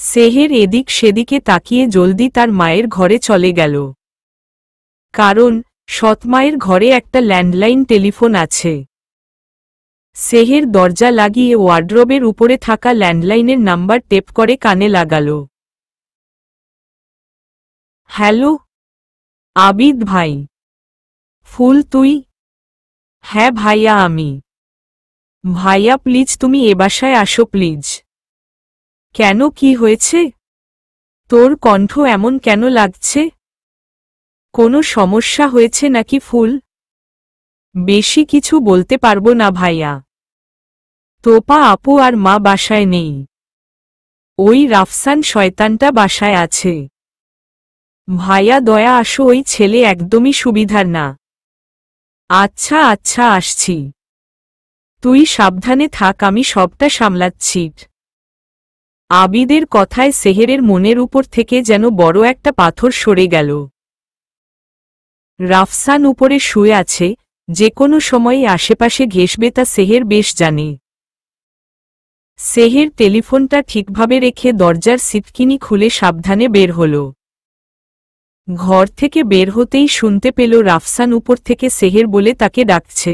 সেহের এদিক সেদিকে তাকিয়ে জলদি তার মায়ের ঘরে চলে গেল। কারণ সৎমায়ের ঘরে একটা ল্যান্ডলাইন টেলিফোন আছে। সেহের দরজা লাগিয়ে ওয়ার্ড্রোবের উপরে থাকা ল্যান্ডলাইনের নাম্বার টেপ করে কানে লাগাল। হ্যালো, আবিদ ভাই। ফুল তুই? হ্যাঁ ভাইয়া আমি। ভাইয়া প্লিজ তুমি এ বাসায় আসো প্লিজ। কেন, কি হয়েছে? তোর কণ্ঠ এমন কেন লাগছে? কোনো সমস্যা হয়েছে নাকি ফুল? বেশি কিছু বলতে পারবো না ভাইয়া। তোপা আপু আর মা বাসায় নেই। ওই রাফসান শয়তানটা বাসায় আছে। ভাইয়া দয়া আসো, ওই ছেলে একদমই সুবিধার না। আচ্ছা আচ্ছা আসছি। তুই সাবধানে থাক, আমি সবটা সামলাচ্ছি। আবিদের কথায় সেহেরের মনের উপর থেকে যেন বড় একটা পাথর সরে গেল। রাফসান উপরে শুয়ে আছে, যে কোনো সময়ই আশেপাশে ঘেঁষবে তা সেহের বেশ জানে। সেহের টেলিফোনটা ঠিকভাবে রেখে দরজার সিটকিনি খুলে সাবধানে বের হল। ঘর থেকে বের হতেই শুনতে পেল রাফসান উপর থেকে সেহের বলে তাকে ডাকছে।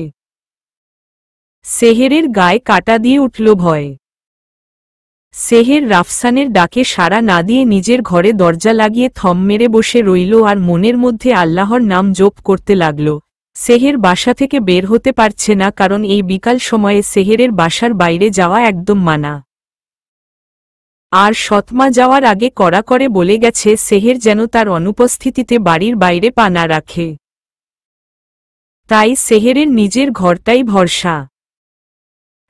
সেহেরের গায়ে কাটা দিয়ে উঠল ভয়। সেহের রাফসানের ডাকে সাড়া না দিয়ে নিজের ঘরে দরজা লাগিয়ে থম মেরে বসে রইল আর মনের মধ্যে আল্লাহর নাম জপ করতে লাগল। সেহের বাসা থেকে বের হতে পারছে না, কারণ এই বিকাল সময়ে সেহেরের বাসার বাইরে যাওয়া একদম মানা। আর সৎমা যাওয়ার আগে কড়া করে বলে গেছে সেহের যেন তার অনুপস্থিতিতে বাড়ির বাইরে পা না রাখে। তাই সেহেরের নিজের ঘরটাই ভরসা।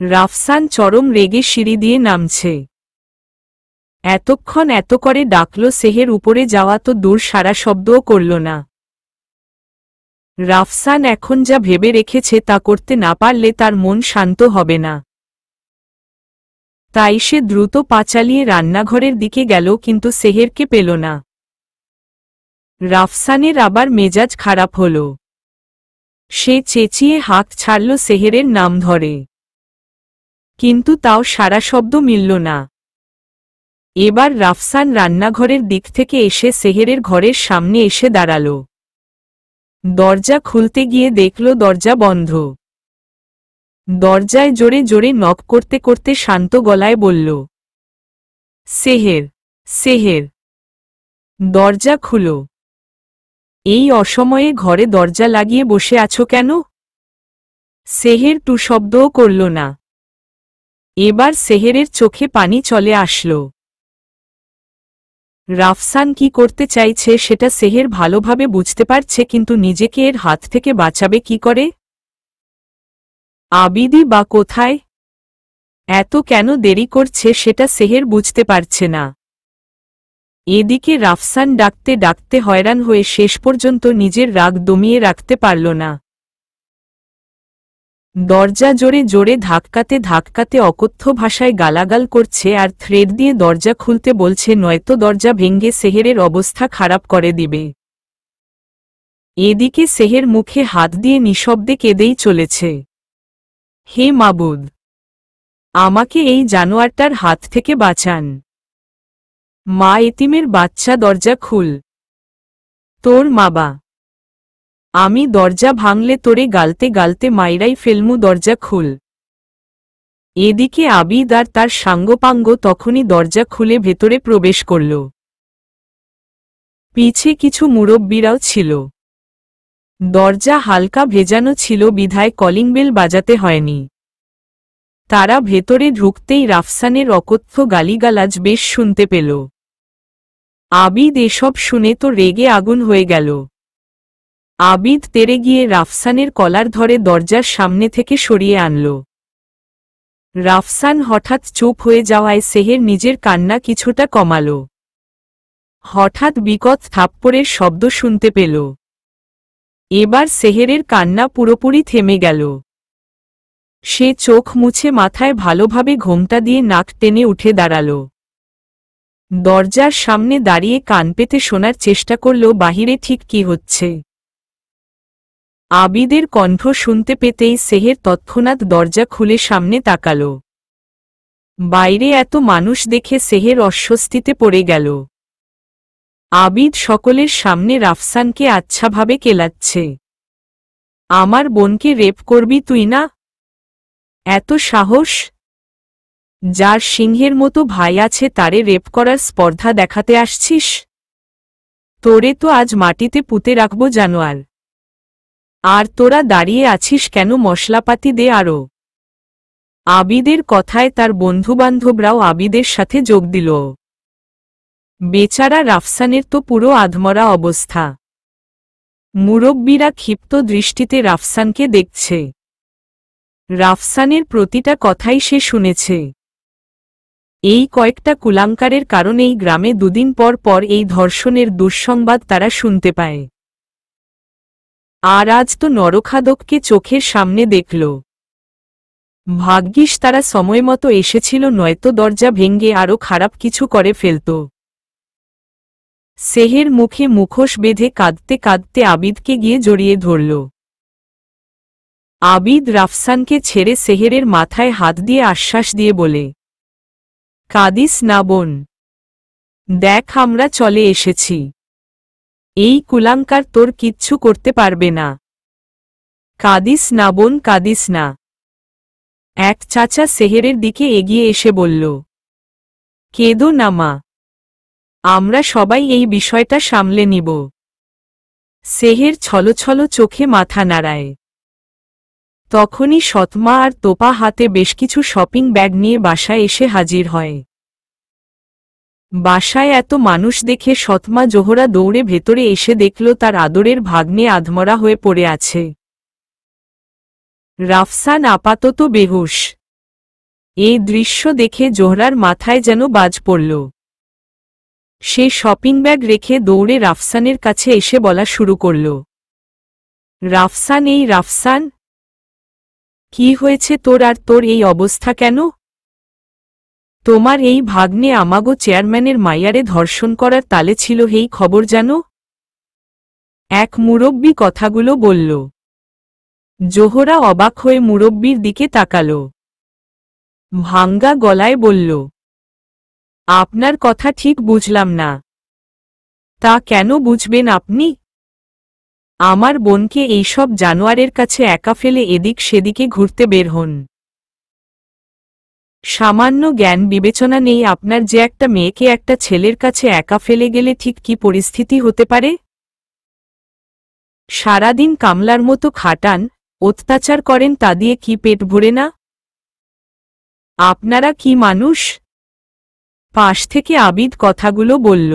রাফসান চরম রেগে সিঁড়ি দিয়ে নামছে। এতক্ষণ এত করে ডাকল সেহের, উপরে যাওয়া তো দূর, সারা শব্দও করল না। রাফসান এখন যা ভেবে রেখেছে তা করতে না পারলে তার মন শান্ত হবে না। তাই সে দ্রুত পা চালিয়ে রান্নাঘরের দিকে গেল, কিন্তু সেহেরকে পেল না। রাফসানের আবার মেজাজ খারাপ হল। সে চেঁচিয়ে হাঁক ছাড়ল সেহেরের নাম ধরে, কিন্তু তাও সারা শব্দ মিলল না। এবার রাফসান রান্নাঘরের দিক থেকে এসে সেহেরের ঘরের সামনে এসে দাঁড়াল। দরজা খুলতে গিয়ে দেখল দরজা বন্ধ। দরজায় জোরে জোরে নক করতে করতে শান্ত গলায় বলল, সেহের, সেহের, দরজা খুলো। এই অসময়ে ঘরে দরজা লাগিয়ে বসে আছো কেন? সেহের টু শব্দও করল না। এবার সেহেরের চোখে পানি চলে আসল। রাফসান কি করতে চাইছে সেটা সেহের ভালোভাবে বুঝতে পারছে, কিন্তু নিজেকে এর হাত থেকে বাঁচাবে কি করে? আবিদি বা কোথায়? এত কেন দেরি করছে সেটা সেহের বুঝতে পারছে না। এদিকে রাফসান ডাকতে ডাকতে হয়রান হয়ে শেষ পর্যন্ত নিজের রাগ দমিয়ে রাখতে পারল না। দরজা জোরে জোরে ধাক্কাতে ধাক্কাতে অকথ্য ভাষায় গালাগাল করছে আর থ্রেড দিয়ে দরজা খুলতে বলছে, নয়তো দরজা ভেঙে সেহেরের অবস্থা খারাপ করে দিবে। এদিকে সেহের মুখে হাত দিয়ে নিঃশব্দে কেঁদেই চলেছে। হে মাবুদ, আমাকে এই জানোয়ারটার হাত থেকে বাঁচান। মা এতিমের বাচ্চা, দরজা খুল। তোর মাবা, আমি দরজা ভাঙলে তোরে গালতে গালতে মাইরাই ফেলমু, দরজা খুল। এদিকে আবিদ আর তার সাঙ্গপাঙ্গ তখনই দরজা খুলে ভেতরে প্রবেশ করল। পিছে কিছু মুরব্বিরাও ছিল। দরজা হালকা ভেজানো ছিল বিধায় কলিং বেল বাজাতে হয়নি। তারা ভেতরে ঢুকতেই রাফসানের অকথ্য গালিগালাজ বেশ শুনতে পেল। আবিদ এসব শুনে তো রেগে আগুন হয়ে গেল। আবিদ তেড়ে গিয়ে রাফসানের কলার ধরে দরজার সামনে থেকে সরিয়ে আনল। রাফসান হঠাৎ চুপ হয়ে যাওয়ায় সেহের নিজের কান্না কিছুটা কমাল। হঠাৎ বিকট থাপ্পড়ের শব্দ শুনতে পেল। এবার সেহেরের কান্না পুরোপুরি থেমে গেল। সে চোখ মুছে মাথায় ভালোভাবে ঘোমটা দিয়ে নাক টেনে উঠে দাঁড়াল। দরজার সামনে দাঁড়িয়ে কান পেতে শোনার চেষ্টা করল বাহিরে ঠিক কি হচ্ছে। আবিদের কণ্ঠ শুনতে পেতেই সেহের তৎক্ষণাৎ দরজা খুলে সামনে তাকাল। বাইরে এত মানুষ দেখে সেহের অস্বস্তিতে পড়ে গেল। আবিদ সকলের সামনে রাফসানকে আচ্ছাভাবে কেলাচ্ছে। আমার বোনকে রেপ করবি তুই না? এত সাহস? যার সিংহের মতো ভাই আছে তারে রেপ করার স্পর্ধা দেখাতে আসছিস? তোরে তো আজ মাটিতে পুঁতে রাখব জানোয়ার। আর তোরা দাঁড়িয়ে আছিস কেন? মশলাপাতি দে আরো। আবিদের কথায় তার বন্ধুবান্ধবরাও আবিদের সাথে যোগ দিল। বেচারা রাফসানের তো পুরো আধমরা অবস্থা। মুরব্বীরা ক্ষিপ্ত দৃষ্টিতে রাফসানকে দেখছে। রাফসানের প্রতিটা কথাই সে শুনেছে। এই কয়েকটা কুলাঙ্কারের কারণেই গ্রামে দুদিন পর পর এই ধর্ষণের দুঃসংবাদ তারা শুনতে পায়। আর আজ তো নরখাদককে চোখের সামনে দেখল। ভাগ্যিস তারা সময়মতো এসেছিল, নয়তো দরজা ভেঙে আরও খারাপ কিছু করে ফেলত। সেহের মুখে মুখোশ বেঁধে কাঁদতে কাঁদতে আবিদকে গিয়ে জড়িয়ে ধরল। আবিদ রাফসানকে ছেড়ে সেহেরের মাথায় হাত দিয়ে আশ্বাস দিয়ে বলে, কাঁদিস না বোন, দেখ আমরা চলে এসেছি। এই কুলাঙ্কার তোর কিচ্ছু করতে পারবে না। কাঁদিস না বোন, কাঁদিস না। এক চাচা সেহেরের দিকে এগিয়ে এসে বলল, কেঁদো না মা, আমরা সবাই এই বিষয়টা সামলে নিব। সেহের ছলছল চোখে মাথা নাড়ায়। তখনই সৎমা আর তোপা হাতে বেশ কিছু শপিং ব্যাগ নিয়ে বাসায় এসে হাজির হয়। বাসায় এত মানুষ দেখে সৎমা জোহরা দৌড়ে ভেতরে এসে দেখল তার আদরের ভাগ্নে আধমরা হয়ে পড়ে আছে। রাফসান আপাতত বেহুশ। এই দৃশ্য দেখে জোহরার মাথায় যেন বাজ পড়ল। সে শপিং ব্যাগ রেখে দৌড়ে রাফসানের কাছে এসে বলা শুরু করল, রাফসান, এই রাফসান, কি হয়েছে তোর? আর তোর এই অবস্থা কেন? তোমার এই ভাগ্নে আমাগো চেয়ারম্যানের মাইয়ারে ধর্ষণ করার তালে ছিল, এই খবর জানো? এক মুরব্বী কথাগুলো বলল। জোহরা অবাক হয়ে মুরব্বির দিকে তাকাল। ভাঙ্গা গলায় বলল, আপনার কথা ঠিক বুঝলাম না। তা কেন বুঝবেন আপনি? আমার বোনকে এইসব জানোয়ারের কাছে একা ফেলে এদিক সেদিকে ঘুরতে বের হন। সামান্য জ্ঞান বিবেচনা নেই আপনার যে একটা মেয়েকে একটা ছেলের কাছে একা ফেলে গেলে ঠিক কি পরিস্থিতি হতে পারে? সারাদিন কামলার মতো খাটান, অত্যাচার করেন, তা দিয়ে কি পেট ভরে না? আপনারা কি মানুষ? পাশ থেকে আবিদ কথাগুলো বলল।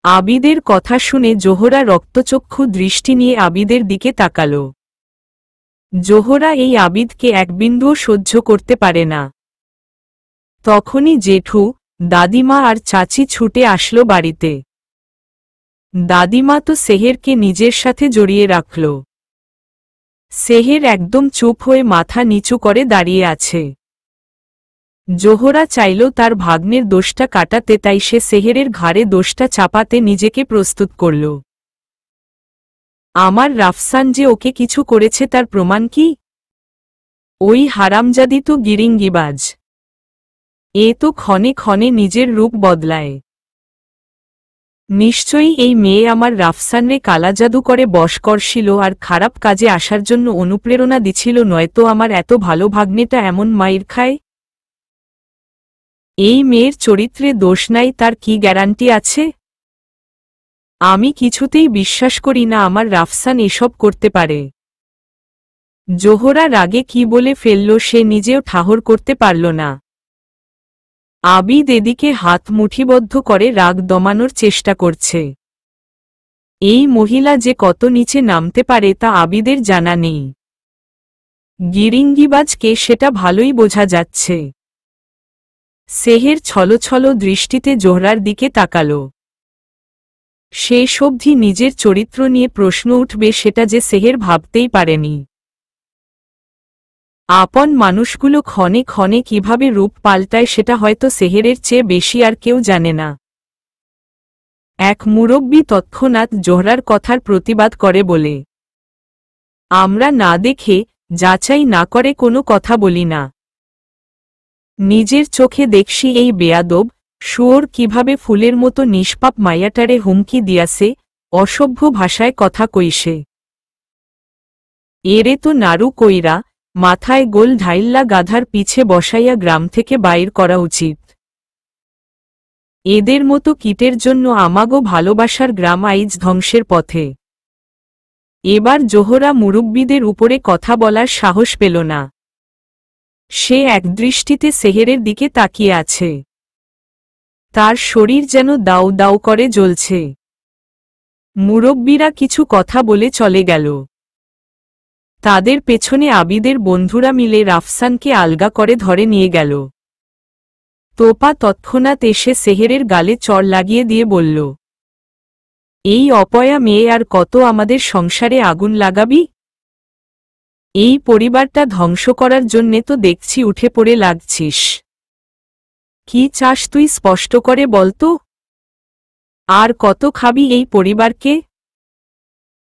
আবিদের কথা শুনে জোহরা রক্তচক্ষু দৃষ্টি নিয়ে আবিদের দিকে তাকাল। জোহরা এই আবিদকে এক বিন্দুও সহ্য করতে পারে না। তখনই জেঠু, দাদিমা আর চাচি ছুটে আসলো বাড়িতে। দাদিমা তো সেহেরকে নিজের সাথে জড়িয়ে রাখল। সেহের একদম চুপ হয়ে মাথা নিচু করে দাঁড়িয়ে আছে। জোহরা চাইল তার ভাগ্নের দোষটা কাটাতে, তাই সে সেহেরের ঘাড়ে দোষটা চাপাতে নিজেকে প্রস্তুত করল। আমার রাফসান যে ওকে কিছু করেছে তার প্রমাণ কি? ওই হারামজাদি তো গিরিঙ্গিবাজ। এ তো ক্ষণে ক্ষণে নিজের রূপ বদলায়। নিশ্চয়ই এই মেয়ে আমার রাফসানরে কালাজাদু করে বশ করছিল আর খারাপ কাজে আসার জন্য অনুপ্রেরণা দিছিল, নয়তো আমার এত ভালো ভাগ্নেটা এমন মাইর খায়। এই মেয়ের চরিত্রে দোষ নাই তার কি গ্যারান্টি আছে? আমি কিছুতেই বিশ্বাস করি না আমার রাফসান এসব করতে পারে। জোহরা রাগে কি বলে ফেলল সে নিজেও ঠাহর করতে পারল না। আবিদ এদিকে হাত মুঠিবদ্ধ করে রাগ দমানোর চেষ্টা করছে। এই মহিলা যে কত নিচে নামতে পারে তা আবিদের জানা নেই। গিরিঙ্গিবাজকে সেটা ভালোই বোঝা যাচ্ছে। সেহের ছলছল দৃষ্টিতে জোহরার দিকে তাকাল। শেষ অবধি নিজের চরিত্র নিয়ে প্রশ্ন উঠবে সেটা যে সেহের ভাবতেই পারেনি। আপন মানুষগুলো ক্ষণে ক্ষণে কিভাবে রূপ পাল্টায় সেটা হয়তো সেহেরের চেয়ে বেশি আর কেউ জানে না। এক মুরব্বী তৎক্ষণাৎ জোহরার কথার প্রতিবাদ করে বলে, আমরা না দেখে, যাচাই না করে কোনো কথা বলি না। নিজের চোখে দেখছি এই বেয়াদব শুয়োর কিভাবে ফুলের মতো নিষ্পাপ মাইয়াটারে হুমকি দিয়াছে, অসভ্য ভাষায় কথা কইছে। এরে তো নাড়ু কইরা মাথায় গোল ঢাইল্লা গাধার পিছে বসাইয়া গ্রাম থেকে বাইর করা উচিত। এদের মতো কীটের জন্য আমাগো ভালোবাসার গ্রাম আইজ ধ্বংসের পথে। এবার জোহরা মুরুব্বিদের উপরে কথা বলার সাহস পেল না। সে একদৃষ্টিতে সেহেরের দিকে তাকিয়ে আছে। তার শরীর যেন দাউ দাউ করে জ্বলছে। মুরব্বিরা কিছু কথা বলে চলে গেল। তাদের পেছনে আবিদের বন্ধুরা মিলে রাফসানকে আলগা করে ধরে নিয়ে গেল। তোপা তৎক্ষণাৎ এসে সেহেরের গালে চড় লাগিয়ে দিয়ে বলল, এই অপয়া মেয়ে আর কত আমাদের সংসারে আগুন লাগাবি? এই পরিবারটা ধ্বংস করার জন্যে তো দেখছি উঠে পড়ে লাগছিস। কি চাস তুই স্পষ্ট করে বলতো? আর কত খাবি এই পরিবারকে?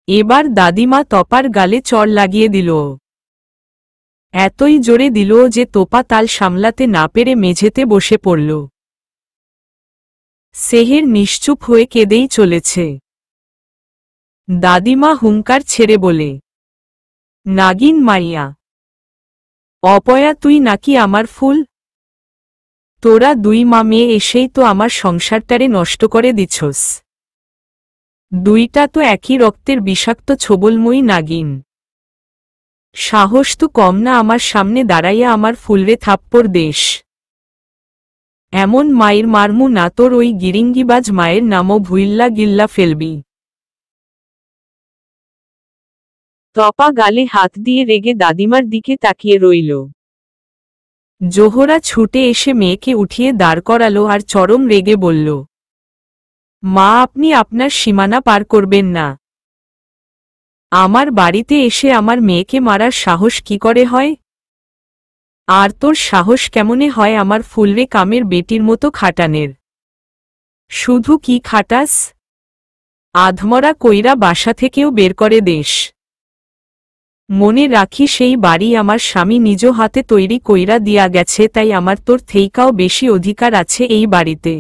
এবার দাদিমা তপার গালে চড় লাগিয়ে দিল। এতই জোরে দিল যে তোপা তাল সামলাতে না পেরে মেঝেতে বসে পড়ল। সেহের নিশ্চুপ হয়ে কেঁদেই চলেছে। দাদিমা হুঙ্কার ছেড়ে বলে, নাগিন মাইয়া, অপয়া তুই নাকি আমার ফুল? তোরা দুই মা মেয়ে এসেই তো আমার সংসারটারে নষ্ট করে দিছস। দুইটা তো একই রক্তের বিষাক্ত ছোবলময়ী নাগিন। সাহস তো কম না আমার সামনে দাঁড়াইয়া আমার ফুলরে থাপ্পড় দেশ। এমন মায়ের মারমু না তোর ওই গিরিঙ্গিবাজ মায়ের নামও ভুইল্লা গিল্লা ফেলবি। তপা গালে হাত দিয়ে রেগে দাদিমার দিকে তাকিয়ে রইল। জোহরা ছুটে এসে মেয়েকে উঠিয়ে দাঁড় করালো আর চরম রেগে বলল, মা আপনি আপনার সীমানা পার করবেন না। আমার বাড়িতে এসে আমার মেয়েকে মারার সাহস কি করে হয়? আর তোর সাহস কেমনে হয় আমার ফুলরে কামের বেটির মতো খাটানের? শুধু কি খাটাস? আধমরা কইরা বাসা থেকেও বের করে দেশ। মনে রাখি সেই বাড়ি আমার স্বামী নিজ হাতে তৈরি কইরা দিয়া গেছে, তাই আমার তোর থেইকাও বেশি অধিকার আছে এই বাড়িতে।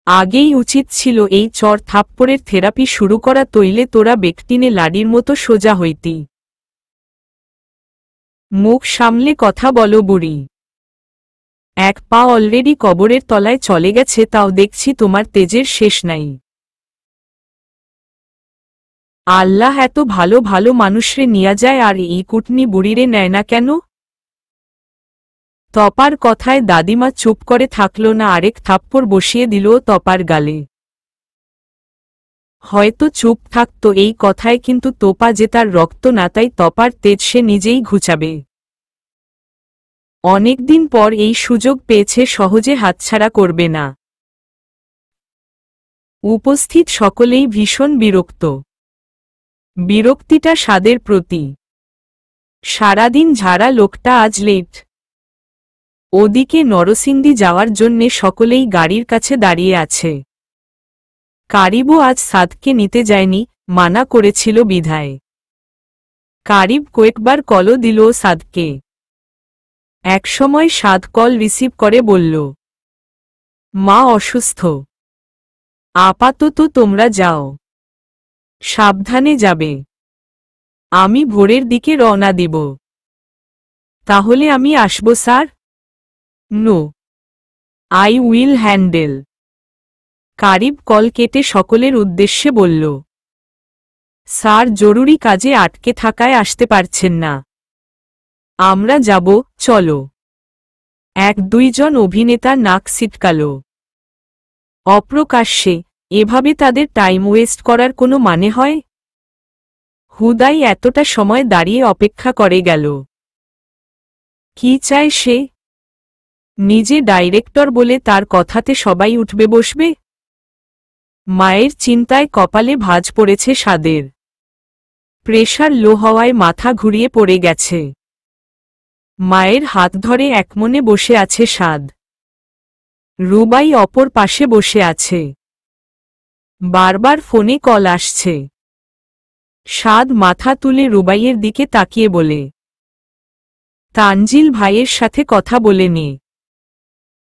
আগেই উচিত ছিল এই চড় থাপ্পড়ের থেরাপি শুরু করা, তৈলে তোরা বেকটিনে লাডির মতো সোজা হইতি। মুখ সামলে কথা বলো বুড়ি। এক পা অলরেডি কবরের তলায় চলে গেছে, তাও দেখছি তোমার তেজের শেষ নাই। আল্লাহ এত ভালো ভালো মানুষরে নিয়া যায় আর এই কুটনি বুড়িরে নেয় না কেন? তপার কথায় দাদিমা চুপ করে থাকল না, আরেক থাপ্পড় বসিয়ে দিল তপার গালে। হয়তো চুপ থাকত এই কথায়, কিন্তু তোপা যে তার রক্ত না, তাই তপার তেজ সে নিজেই ঘুচাবে। অনেকদিন পর এই সুযোগ পেয়েছে, সহজে হাতছাড়া করবে না। উপস্থিত সকলেই ভীষণ বিরক্ত। বিরক্তিটা স্বাদের প্রতি। সারাদিন ঝাড়া লোকটা আজ লেট। ওদিকে নরসিংদী যাওয়ার জন্যে সকলেই গাড়ির কাছে দাঁড়িয়ে আছে। কারিবও আজ সাদকে নিতে যায়নি, মানা করেছিল বিধায়। কারিব কয়েকবার কলও দিল সাদকে। একসময় সাদ কল রিসিভ করে বলল, মা অসুস্থ, আপাতত তোমরা যাও, সাবধানে যাবে, আমি ভোরের দিকে রওনা দিব। তাহলে আমি আসব sir? No, I will handle. কারিব কল কেটে সকলের উদ্দেশ্যে বলল, স্যার জরুরি কাজে আটকে থাকায় আসতে পারছেন না। আমরা যাব, চলো। এক দুইজন অভিনেতা নাক ছিটকাল। অপ্রকাশ্যে এভাবে তাদের টাইম ওয়েস্ট করার কোনো মানে হয়? হুদাই এতটা সময় দাঁড়িয়ে অপেক্ষা করে গেল। কি চায় সে? নিজে ডাইরেক্টর বলে তার কথাতে সবাই উঠবে বসবে? মায়ের চিন্তায় কপালে ভাঁজ পড়েছে সাদের। প্রেশার লো হওয়ায় মাথা ঘুরিয়ে পড়ে গেছে। মায়ের হাত ধরে একমনে বসে আছে সাদ। রুবাই অপর পাশে বসে আছে। বারবার ফোনে কল আসছে। সাদ মাথা তুলে রুবাইয়ের দিকে তাকিয়ে বলে, তানজিল ভাইয়ের সাথে কথা বলে নে।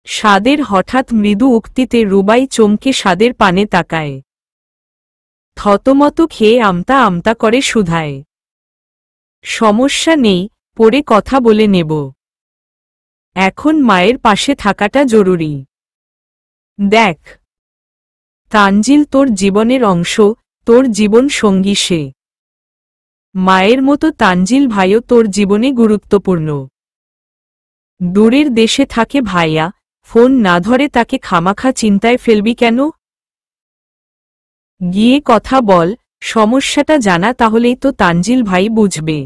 সাদের হঠাৎ মৃদু উক্তিতে রুবাই চমকে সাদের পানে তাকায়। থতমত খেয়ে আমতা আমতা করে শুধায়, সমস্যা নেই, পরে কথা বলে নেব। এখন মায়ের পাশে থাকাটা জরুরি। দেখ তানজিল তোর জীবনের অংশ, তোর জীবন সঙ্গী সে। মায়ের মতো তানজিল ভাইও তোর জীবনে গুরুত্বপূর্ণ। দূরের দেশে থাকে ভাইয়া, ফোন না ধরে তাকে খামাখা চিন্তায় ফেলবি কেন? গিয়ে কথা বল, সমস্যাটা জানা, তাহলেই তো তানজিল ভাই বুঝবে।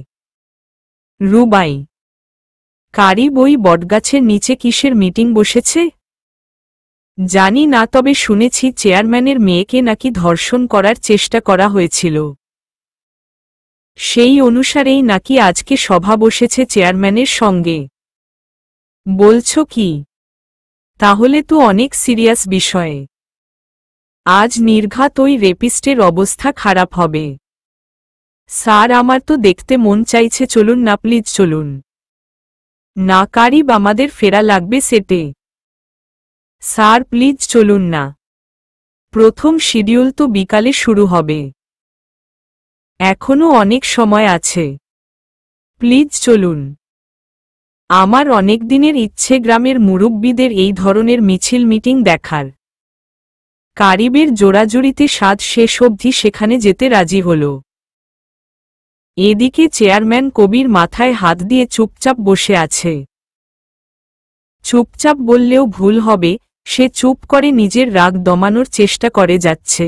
রুবাই, কারিব ওই বটগাছের নিচে কিসের মিটিং বসেছে? জানি না, তবে শুনেছি চেয়ারম্যানের মেয়েকে নাকি ধর্ষণ করার চেষ্টা করা হয়েছিল। সেই অনুসারেই নাকি আজকে সভা বসেছে চেয়ারম্যানের সঙ্গে। বলছ কি? তাহলে তো অনেক সিরিয়াস বিষয়ে। আজ নির্ঘাত ওই রেপিস্টের অবস্থা খারাপ হবে। স্যার, আমার তো দেখতে মন চাইছে, চলুন না প্লিজ চলুন। না কারিব, আমাদের ফেরা লাগবে সেটে। স্যার প্লিজ চলুন না, প্রথম শিডিউল তো বিকালে শুরু হবে, এখনো অনেক সময় আছে, প্লিজ চলুন। আমার অনেক দিনের ইচ্ছে গ্রামের মুরব্বীদের এই ধরনের মিছিল মিটিং দেখার। কারিবের জোড়াজুড়িতে সাদ শেষ অবধি সেখানে যেতে রাজি হল। এদিকে চেয়ারম্যান কবির মাথায় হাত দিয়ে চুপচাপ বসে আছে। চুপচাপ বললেও ভুল হবে, সে চুপ করে নিজের রাগ দমানোর চেষ্টা করে যাচ্ছে।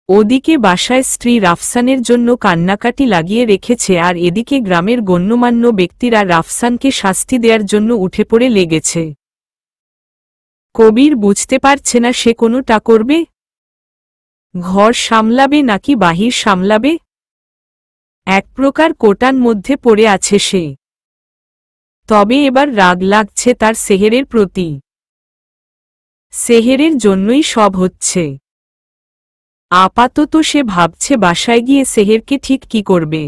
ওদিকে বাসায় স্ত্রী রাফসানের জন্য কান্নাকাটি লাগিয়ে রেখেছে, আর এদিকে গ্রামের গণ্যমান্য ব্যক্তিরা রাফসানকে শাস্তি দেওয়ার জন্য উঠে পড়ে লেগেছে। কবির বুঝতে পারছে না সে কোনটা করবে, ঘর সামলাবে নাকি বাহির সামলাবে। এক প্রকার কোটার মধ্যে পড়ে আছে সে। তবে এবার রাগ লাগছে তার সেহেরের প্রতি। সেহেরের জন্যই সব হচ্ছে। আপাতত সে ভাবছে বাসায় গিয়ে সেহেরকে ঠিক কি করবে।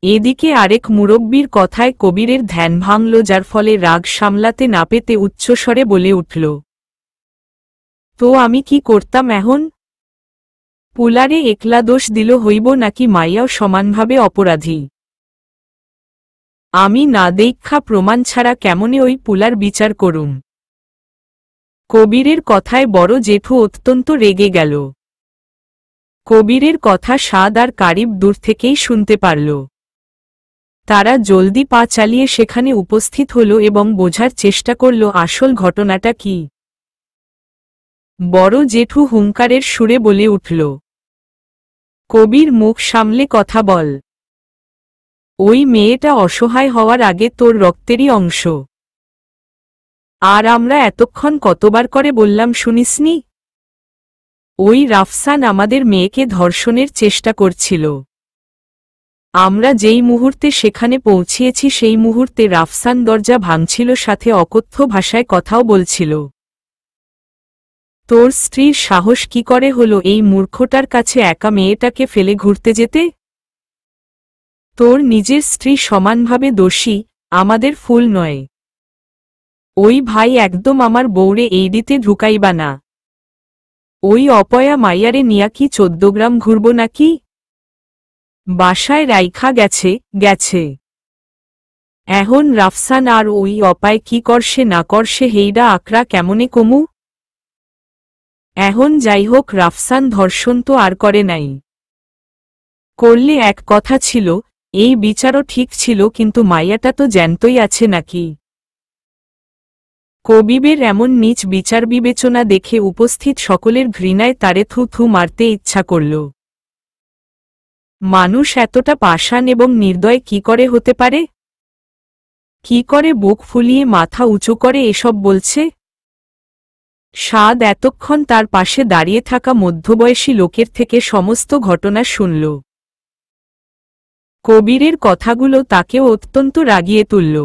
এদিকে আরেক মুরব্বির কথায় কবিরের ধ্যান ভাঙল, যার ফলে রাগ সামলাতে না পেতে উচ্চস্বরে বলে উঠল, তো আমি কি করতাম এখন? পুলারে একলা দোষ দিল হইব নাকি মাইয়াও সমানভাবে অপরাধী? আমি না দেখা প্রমাণ ছাড়া কেমনে ওই পুলার বিচার করুম? কবিরের কথায় বড় জেঠু অত্যন্ত রেগে গেল। কবিরের কথা সাদ আর কারিব দূর থেকেই শুনতে পারল। তারা জলদি পা চালিয়ে সেখানে উপস্থিত হল এবং বোঝার চেষ্টা করল আসল ঘটনাটা কি। বড় জেঠু হুঙ্কারের সুরে বলে উঠল, কবির, মুখ সামলে কথা বল। ওই মেয়েটা অসহায় হওয়ার আগে তোর রক্তেরই অংশ। আর আমরা এতক্ষণ কতবার করে বললাম শুনিসনি? ওই রাফসান আমাদের মেয়েকে ধর্ষণের চেষ্টা করছিল। আমরা যেই মুহূর্তে সেখানে পৌঁছিয়েছি সেই মুহূর্তে রাফসান দরজা ভাঙছিল, সাথে অকথ্য ভাষায় কথাও বলছিল। তোর স্ত্রীর সাহস কি করে হলো এই মূর্খটার কাছে একা মেয়েটাকে ফেলে ঘুরতে যেতে? তোর নিজের স্ত্রী সমানভাবে দোষী, আমাদের ফুল নয়। ওই ভাই একদম আমার বউরে এইদিতে ঢুকাইবা না। ওই অপয়া মাইয়ারে নিয়া কি 14 গ্রাম ঘুরব নাকি? বাসায় রাইখা গেছে গেছে। এখন রাফসান আর ওই অপায় কি করছে না করছে হেইডা আকরা কেমনে কমু? এখন যাই হোক, রাফসান ধর্ষণ তো আর করে নাই। করলে এক কথা ছিল, এই বিচারও ঠিক ছিল, কিন্তু মাইয়াটা তো জ্যান্তই আছে নাকি? কবিবের এমন নীচ বিচার বিবেচনা দেখে উপস্থিত সকলের ঘৃণায় তারে থু থু মারতে ইচ্ছা করল। মানুষ এতটা পাষাণ এবং নির্দয় কি করে হতে পারে? কি করে বুক ফুলিয়ে মাথা উঁচু করে এসব বলছে? সাদ এতক্ষণ তার পাশে দাঁড়িয়ে থাকা মধ্যবয়সী লোকের থেকে সমস্ত ঘটনা শুনল। কবিরের কথাগুলো তাকেও অত্যন্ত রাগিয়ে তুলল।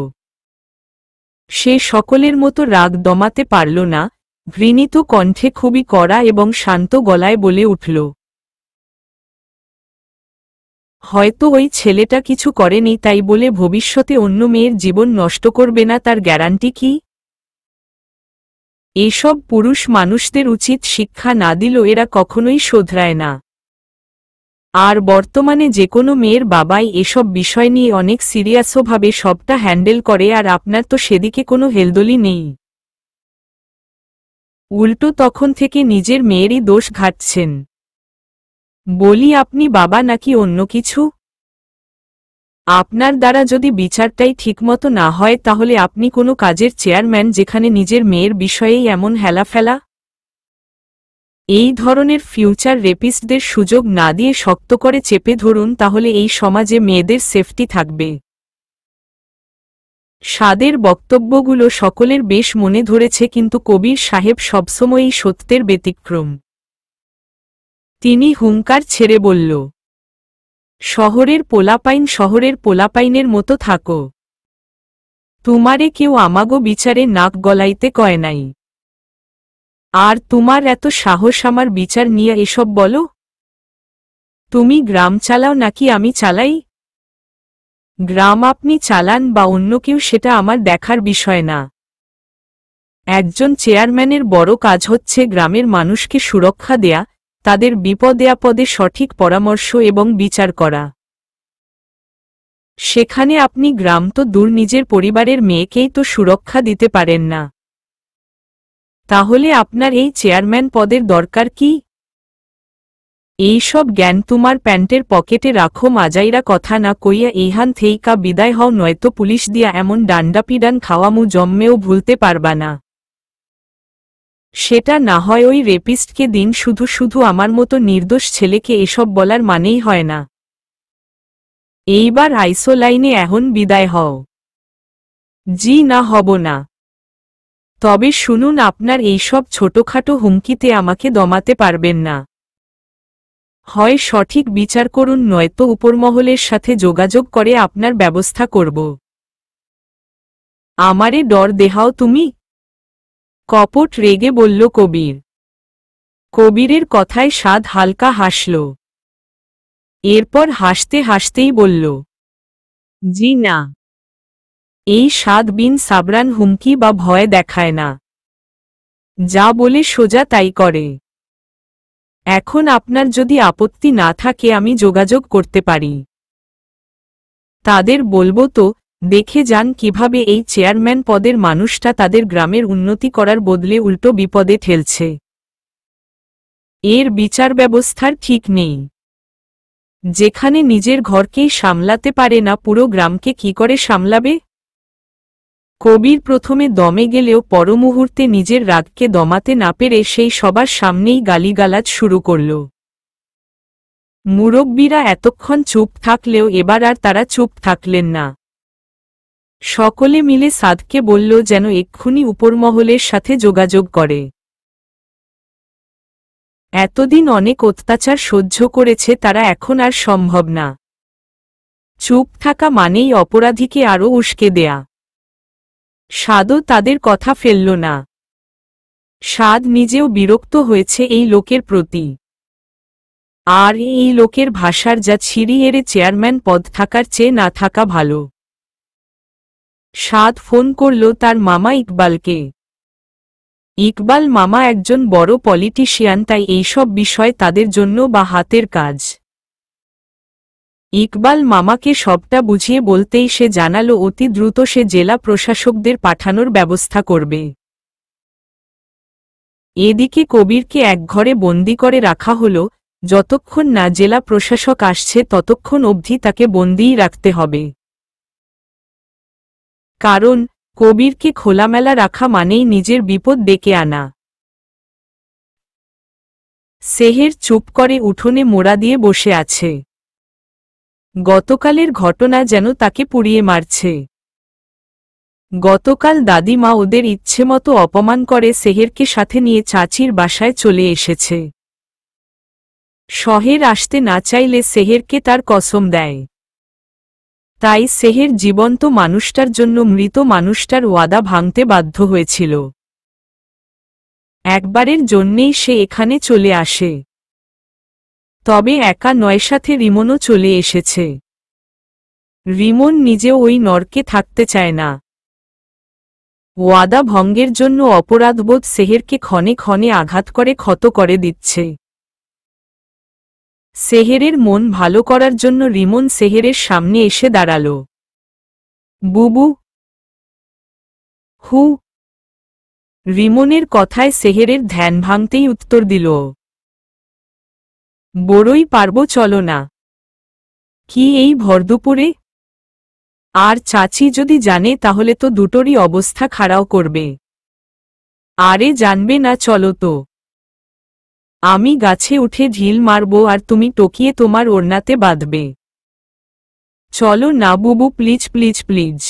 সে সকলের মতো রাগ দমাতে পারল না, ঘৃণিত কণ্ঠে খুবই কড়া এবং শান্ত গলায় বলে উঠল, হয়তো ওই ছেলেটা কিছু করেনি তাই বলে ভবিষ্যতে অন্য মেয়ের জীবন নষ্ট করবে না তার গ্যারান্টি কি? এসব পুরুষ মানুষদের উচিত শিক্ষা না দিলেও এরা কখনোই শোধরায় না। আর বর্তমানে যে কোনো মেয়ের বাবাই এসব বিষয় নিয়ে অনেক সিরিয়াসভাবে সবটা হ্যান্ডেল করে, আর আপনার তো সেদিকে কোনো হেলদোলি নেই। উল্টো তখন থেকে নিজের মেয়েরই দোষ ঘাটছেন। বলি আপনি বাবা নাকি অন্য কিছু? আপনার দ্বারা যদি বিচারটাই ঠিকমতো না হয় তাহলে আপনি কোনো কাজের চেয়ারম্যান যেখানে নিজের মেয়ের বিষয়েই এমন হেলাফেলা? এই ধরনের ফিউচার রেপিস্টদের সুযোগ না দিয়ে শক্ত করে চেপে ধরুন, তাহলে এই সমাজে মেয়েদের সেফটি থাকবে। সাদের বক্তব্যগুলো সকলের বেশ মনে ধরেছে, কিন্তু কবির সাহেব সবসময়ই সত্যের ব্যতিক্রম। তিনি হুঙ্কার ছেড়ে বলল, শহরের পোলাপাইনের মতো থাকো। তোমারে কেউ আমাগো বিচারে নাক গলাইতে কয় নাই। আর তোমার এত সাহস আমার বিচার নিয়ে এসব বলো? তুমি গ্রাম চালাও নাকি আমি চালাই? গ্রাম আপনি চালান বা অন্য কেউ, সেটা আমার দেখার বিষয় না। একজন চেয়ারম্যানের বড় কাজ হচ্ছে গ্রামের মানুষকে সুরক্ষা দেয়া, তাদের বিপদে আপদে সঠিক পরামর্শ এবং বিচার করা। সেখানে আপনি গ্রাম তো দূর, নিজের পরিবারের মেয়েকেই তো সুরক্ষা দিতে পারেন না। তাহলে আপনার এই চেয়ারম্যান পদের দরকার কি? এই সব জ্ঞান তোমার প্যান্টের পকেটে রাখো। মাজাইরা কথা না কইয়া এইহান থেইকা বিদায় হও, নয়তো পুলিশ দিয়া এমন ডান্ডাপিডান খাওয়ামু জম্মেও ভুলতে পারবা না। সেটা না হয় ওই রেপিস্টকে দিন, শুধু শুধু আমার মতো নির্দোষ ছেলেকে এসব বলার মানেই হয় না। এইবার আইসো লাইনে এখন বিদায় হও। জি না, হব না। তবে শুনুন, আপনার এইসব ছোটখাটো হুমকিতে আমাকে দমাতে পারবেন না। হয় সঠিক বিচার করুন, নয়তো উপরমহলের সাথে যোগাযোগ করে আপনার ব্যবস্থা করব। আমারে ডর দেহাও তুমি? কপট রেগে বলল কবির। কবিরের কথায় সাদ হালকা হাসল। এরপর হাসতে হাসতেই বলল, জি না। এই সাদ বিন সাবরান হুমকি বা ভয় দেখায় না, যা বলে সোজা তাই করে। এখন আপনার যদি আপত্তি না থাকে আমি যোগাযোগ করতে পারি। তাদের বলবো তো, দেখে যান কিভাবে এই চেয়ারম্যান পদের মানুষটা তাদের গ্রামের উন্নতি করার বদলে উল্টো বিপদে ঠেলছে। এর বিচার ব্যবস্থার ঠিক নেই। যেখানে নিজের ঘরকেই সামলাতে পারে না, পুরো গ্রামকে কি করে সামলাবে? কবির প্রথমে দমে গেলেও পরমুহূর্তে নিজের রাগকে দমাতে না পেরে সেই সবার সামনেই গালিগালাজ শুরু করল। মুরব্বীরা এতক্ষণ চুপ থাকলেও এবার আর তারা চুপ থাকলেন না। সকলে মিলে সাদকে বলল যেন এক্ষুনি উপরমহলের সাথে যোগাযোগ করে। এতদিন অনেক অত্যাচার সহ্য করেছে, তারা এখন আর সম্ভব না। চুপ থাকা মানেই অপরাধীকে আরও উস্কে দেয়া। সাদও তাদের কথা ফেলল না। সাদ নিজেও বিরক্ত হয়েছে এই লোকের প্রতি। আর এই লোকের ভাষার যা ছিঁড়ি, এরে চেয়ারম্যান পদ থাকার চেয়ে না থাকা ভালো। সাদ ফোন করল তার মামা ইকবালকে। ইকবাল মামা একজন বড় পলিটিশিয়ান, তাই এইসব বিষয় তাদের জন্য বা হাতের কাজ। ইকবাল মামাকে সবটা বুঝিয়ে বলতেই সে জানালো অতি দ্রুত সে জেলা প্রশাসকদের পাঠানোর ব্যবস্থা করবে। এদিকে কবিরকে একঘরে বন্দি করে রাখা হলো। যতক্ষণ না জেলা প্রশাসক আসছে ততক্ষণ অবধি তাকে বন্দিই রাখতে হবে। কারণ কবিরকে খোলামেলা রাখা মানেই নিজের বিপদ ডেকে আনা। সেহের চুপ করে উঠোনে মোড়া দিয়ে বসে আছে। গতকালের ঘটনা যেন তাকে পুড়িয়ে মারছে। গতকাল দাদিমা ওদের ইচ্ছেমতো অপমান করে সেহেরকে সাথে নিয়ে চাচির বাসায় চলে এসেছে। শহের আসতে না চাইলে সেহেরকে তার কসম দেয়। তাই সেহের জীবন্ত মানুষটার জন্য মৃত মানুষটার ওয়াদা ভাঙতে বাধ্য হয়েছিল। একবারের জন্যেই সে এখানে চলে আসে। তবে একা নয়, সাথে রিমনও চলে এসেছে। রিমন নিজেও ওই নরকে থাকতে চায় না। ওয়াদা ভঙ্গের জন্য অপরাধবোধ সেহেরকে ক্ষণে ক্ষণে আঘাত করে ক্ষত করে দিচ্ছে। সেহেরের মন ভালো করার জন্য রিমন সেহেরের সামনে এসে দাঁড়াল। বুবু। হু। রিমনের কথায় সেহেরের ধ্যান ভাঙতেই উত্তর দিল, বড়ই পারবো, চলো না। কি এই ভরদুপুরে? আর চাচি যদি জানে তাহলে তো দুটোরই অবস্থা খাড়াও করবে। আরে জানবে না, চলো তো। আমি গাছে উঠে ঢিল মারব আর তুমি টকিয়ে তোমার ওড়নাতে বাঁধবে। চলো না বুবু, প্লিজ প্লিজ প্লিজ।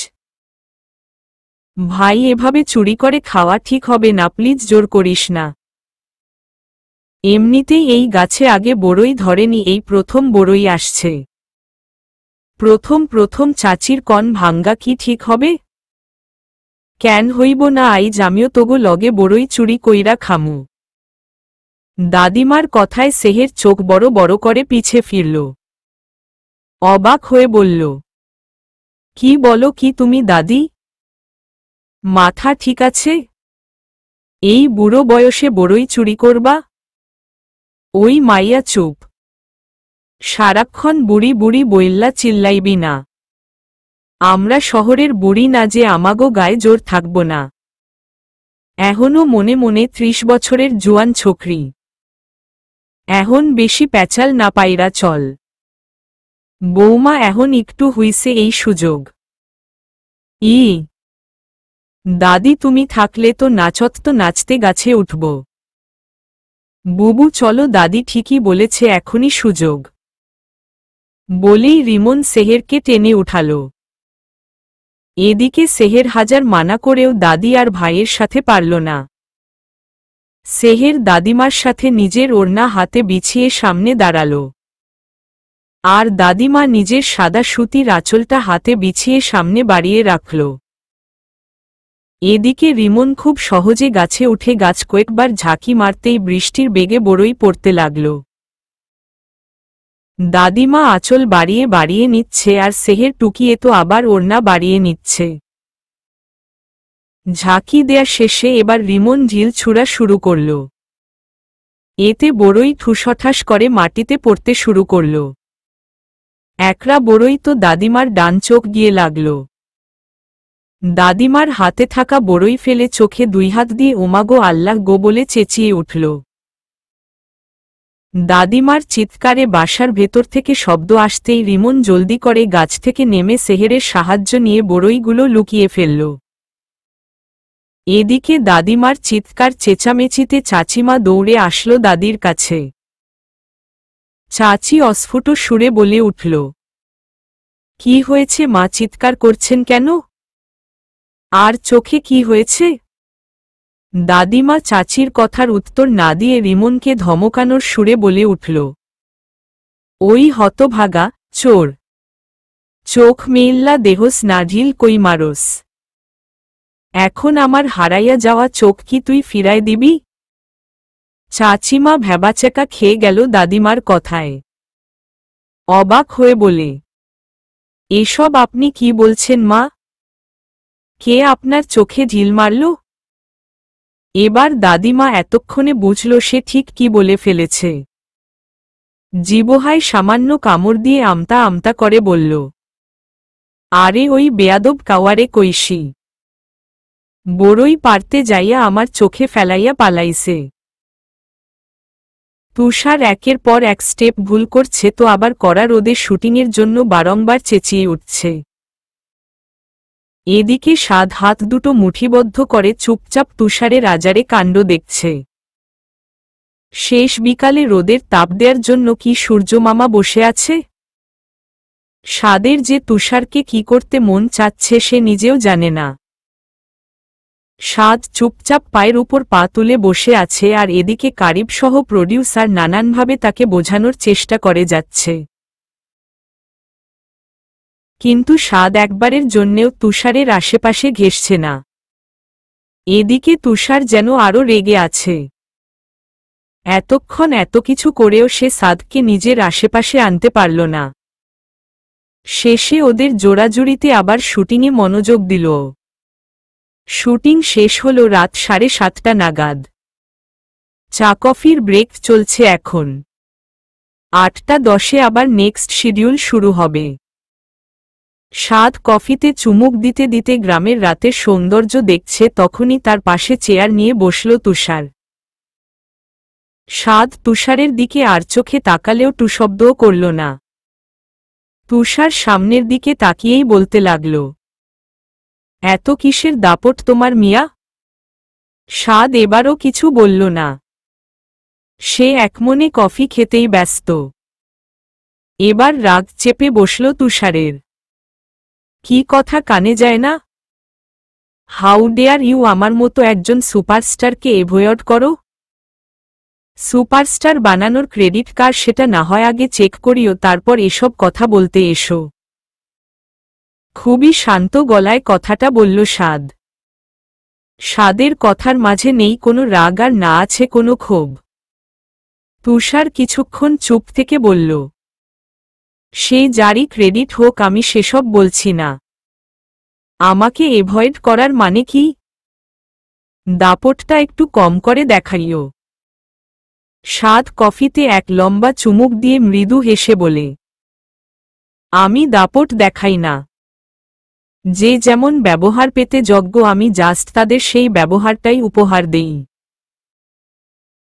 ভাই, এভাবে চুরি করে খাওয়া ঠিক হবে না, প্লিজ, জোর করিস না। এমনিতেই এই গাছে আগে বড়ই ধরেনি, এই প্রথম বড়ই আসছে। প্রথম প্রথম চাচির কন ভাঙ্গা কি ঠিক হবে? কেন হইব না, আইজ আমিও তগো লগে বড়ই চুরি কইরা খামু। দাদিমার কথায় সেহের চোখ বড় বড় করে পিছে ফিরল। অবাক হয়ে বলল, কি বলো কি তুমি দাদি? মাথা ঠিক আছে? এই বুড়ো বয়সে বড়ই চুরি করবা? ওই মাইয়া চুপ। সারাক্ষণ বুড়ি বুড়ি বইল্লা চিল্লাইবি না। আমরা শহরের বুড়ি না যে আমাগো গায়ে জোর থাকব না। এখনও মনে মনে 30 বছরের জুয়ান ছোকরি। এখন বেশি প্যাচাল না পাইরা চল। বৌমা, এখন একটু হইছে এই সুযোগ। ই দাদি, তুমি থাকলে তো নাচত, তো নাচতে গাছে উঠব। বুবু চলো, দাদি ঠিকই বলেছে, এখনই সুযোগ। বলেই রিমন সেহেরকে টেনে উঠাল। এদিকে সেহের হাজার মানা করেও দাদি আর ভাইয়ের সাথে পারল না। সেহের দাদিমার সাথে নিজের ওড়না হাতে বিছিয়ে সামনে দাঁড়াল। আর দাদিমা নিজের সাদা সুতির আঁচলটা হাতে বিছিয়ে সামনে বাড়িয়ে রাখল। এদিকে রিমন খুব সহজে গাছে উঠে গাছ কয়েকবার ঝাঁকি মারতেই বৃষ্টির বেগে বড়ই পড়তে লাগল। দাদিমা আঁচল বাড়িয়ে বাড়িয়ে নিচ্ছে আর সেহের টুকিয়ে তো আবার ওড়না বাড়িয়ে নিচ্ছে। ঝাঁকি দেয়া শেষে এবার রিমন ঢিল ছুঁড়া শুরু করল। এতে বড়ই ঠুসঠাস করে মাটিতে পড়তে শুরু করল। একরা বড়ই তো দাদিমার ডান চোখ গিয়ে লাগল। দাদিমার হাতে থাকা বড়ই ফেলে চোখে দুই হাত দিয়ে ওমাগো আল্লাহ গো বলে চেঁচিয়ে উঠল। দাদিমার চিৎকারে বাসার ভেতর থেকে শব্দ আসতেই রিমন জলদি করে গাছ থেকে নেমে সেহেরের সাহায্য নিয়ে বড়ইগুলো লুকিয়ে ফেলল। এদিকে দাদিমার চিৎকার চেঁচামেচিতে চাচিমা দৌড়ে আসলো দাদির কাছে। চাচি অস্ফুট সুরে বলে উঠল, কি হয়েছে মা, চিৎকার করছেন কেন? আর চোখে কি হয়েছে? দাদিমা চাচির কথার উত্তর না দিয়ে রিমনকে ধমকানোর সুরে বলে উঠল, ওই হতভাগা চোর, চোখ মেইল্লা দেহস না ঢিল কই মারস। এখন আমার হারাইয়া যাওয়া চোখ কি তুই ফিরায় দিবি? চাচিমা ভ্যাবাচেকা খেয়ে গেল দাদিমার কথায়। অবাক হয়ে বলে, এসব আপনি কি বলছেন মা? কে আপনার চোখে ঢিল মারল? এবার দাদিমা এতক্ষণে বুঝল সে ঠিক কি বলে ফেলেছে। জিবহায় সামান্য কামড় দিয়ে আমতা আমতা করে বলল, আরে ওই বেয়াদব কাওয়ারে কইসি, বড়ই পারতে যাইয়া আমার চোখে ফেলাইয়া পালাইছে। তুষার একের পর এক স্টেপ ভুল করছে তো আবার কড়া রোদে শুটিংয়ের জন্য বারংবার চেঁচিয়ে উঠছে। এদিকে সাদ হাত দুটো মুঠিবদ্ধ করে চুপচাপ তুষারের আজারে কাণ্ড দেখছে। শেষ বিকালে রোদের তাপ দেওয়ার জন্য কি সূর্যমামা বসে আছে? সাদের যে তুষারকে কি করতে মন চাচ্ছে সে নিজেও জানে না। সাদ চুপচাপ পায়ের উপর পা তুলে বসে আছে আর এদিকে কারিব সহ প্রডিউসার নানানভাবে তাকে বোঝানোর চেষ্টা করে যাচ্ছে। কিন্তু সাদ একবারের জন্যেও তুষারের আশেপাশে ঘেঁষছে না। এদিকে তুষার যেন আরো রেগে আছে। এতক্ষণ এত কিছু করেও সে সাদকে নিজের আশেপাশে আনতে পারল না। শেষে ওদের জোড়াজুড়িতে আবার শুটিংয়ে মনোযোগ দিল। শুটিং শেষ হল রাত 7:30 নাগাদ। চা কফির ব্রেক চলছে এখন। 8:10 আবার নেক্সট শিডিউল শুরু হবে। সাদ কফিতে চুমুক দিতে দিতে গ্রামের রাতের সৌন্দর্য দেখছে, তখনই তার পাশে চেয়ার নিয়ে বসল তুষার। সাদ তুষারের দিকে আর চোখে তাকালেও টুশব্দও করল না। তুষার সামনের দিকে তাকিয়েই বলতে লাগল, এত কিসের দাপট তোমার মিয়া? সাদ এবারও কিছু বলল না। সে একমনে কফি খেতেই ব্যস্ত। এবার রাগ চেপে বসল তুষারের। কি কথা কানে যায় না? হাউ ডেয়ার ইউ আমার মতো একজন সুপারস্টারকে এভয়েড করো? সুপারস্টার বানানোর ক্রেডিট কার সেটা না হয় আগে চেক করিও, তারপর এসব কথা বলতে এসো। খুবই শান্ত গলায় কথাটা বলল সাদ। সাদের কথার মাঝে নেই কোনো রাগ আর না আছে কোনো ক্ষোভ। তুষার কিছুক্ষণ চুপ থেকে বলল, সে যারই ক্রেডিট হোক আমি সেসব বলছি না। আমাকে এভয়েড করার মানে কি? দাপটটা একটু কম করে দেখাইও। সাদ কফিতে এক লম্বা চুমুক দিয়ে মৃদু হেসে বলে, আমি দাপট দেখাই না। যে যেমন ব্যবহার পেতে যোগ্য আমি জাস্ট তাদের সেই ব্যবহারটাই উপহার দেই।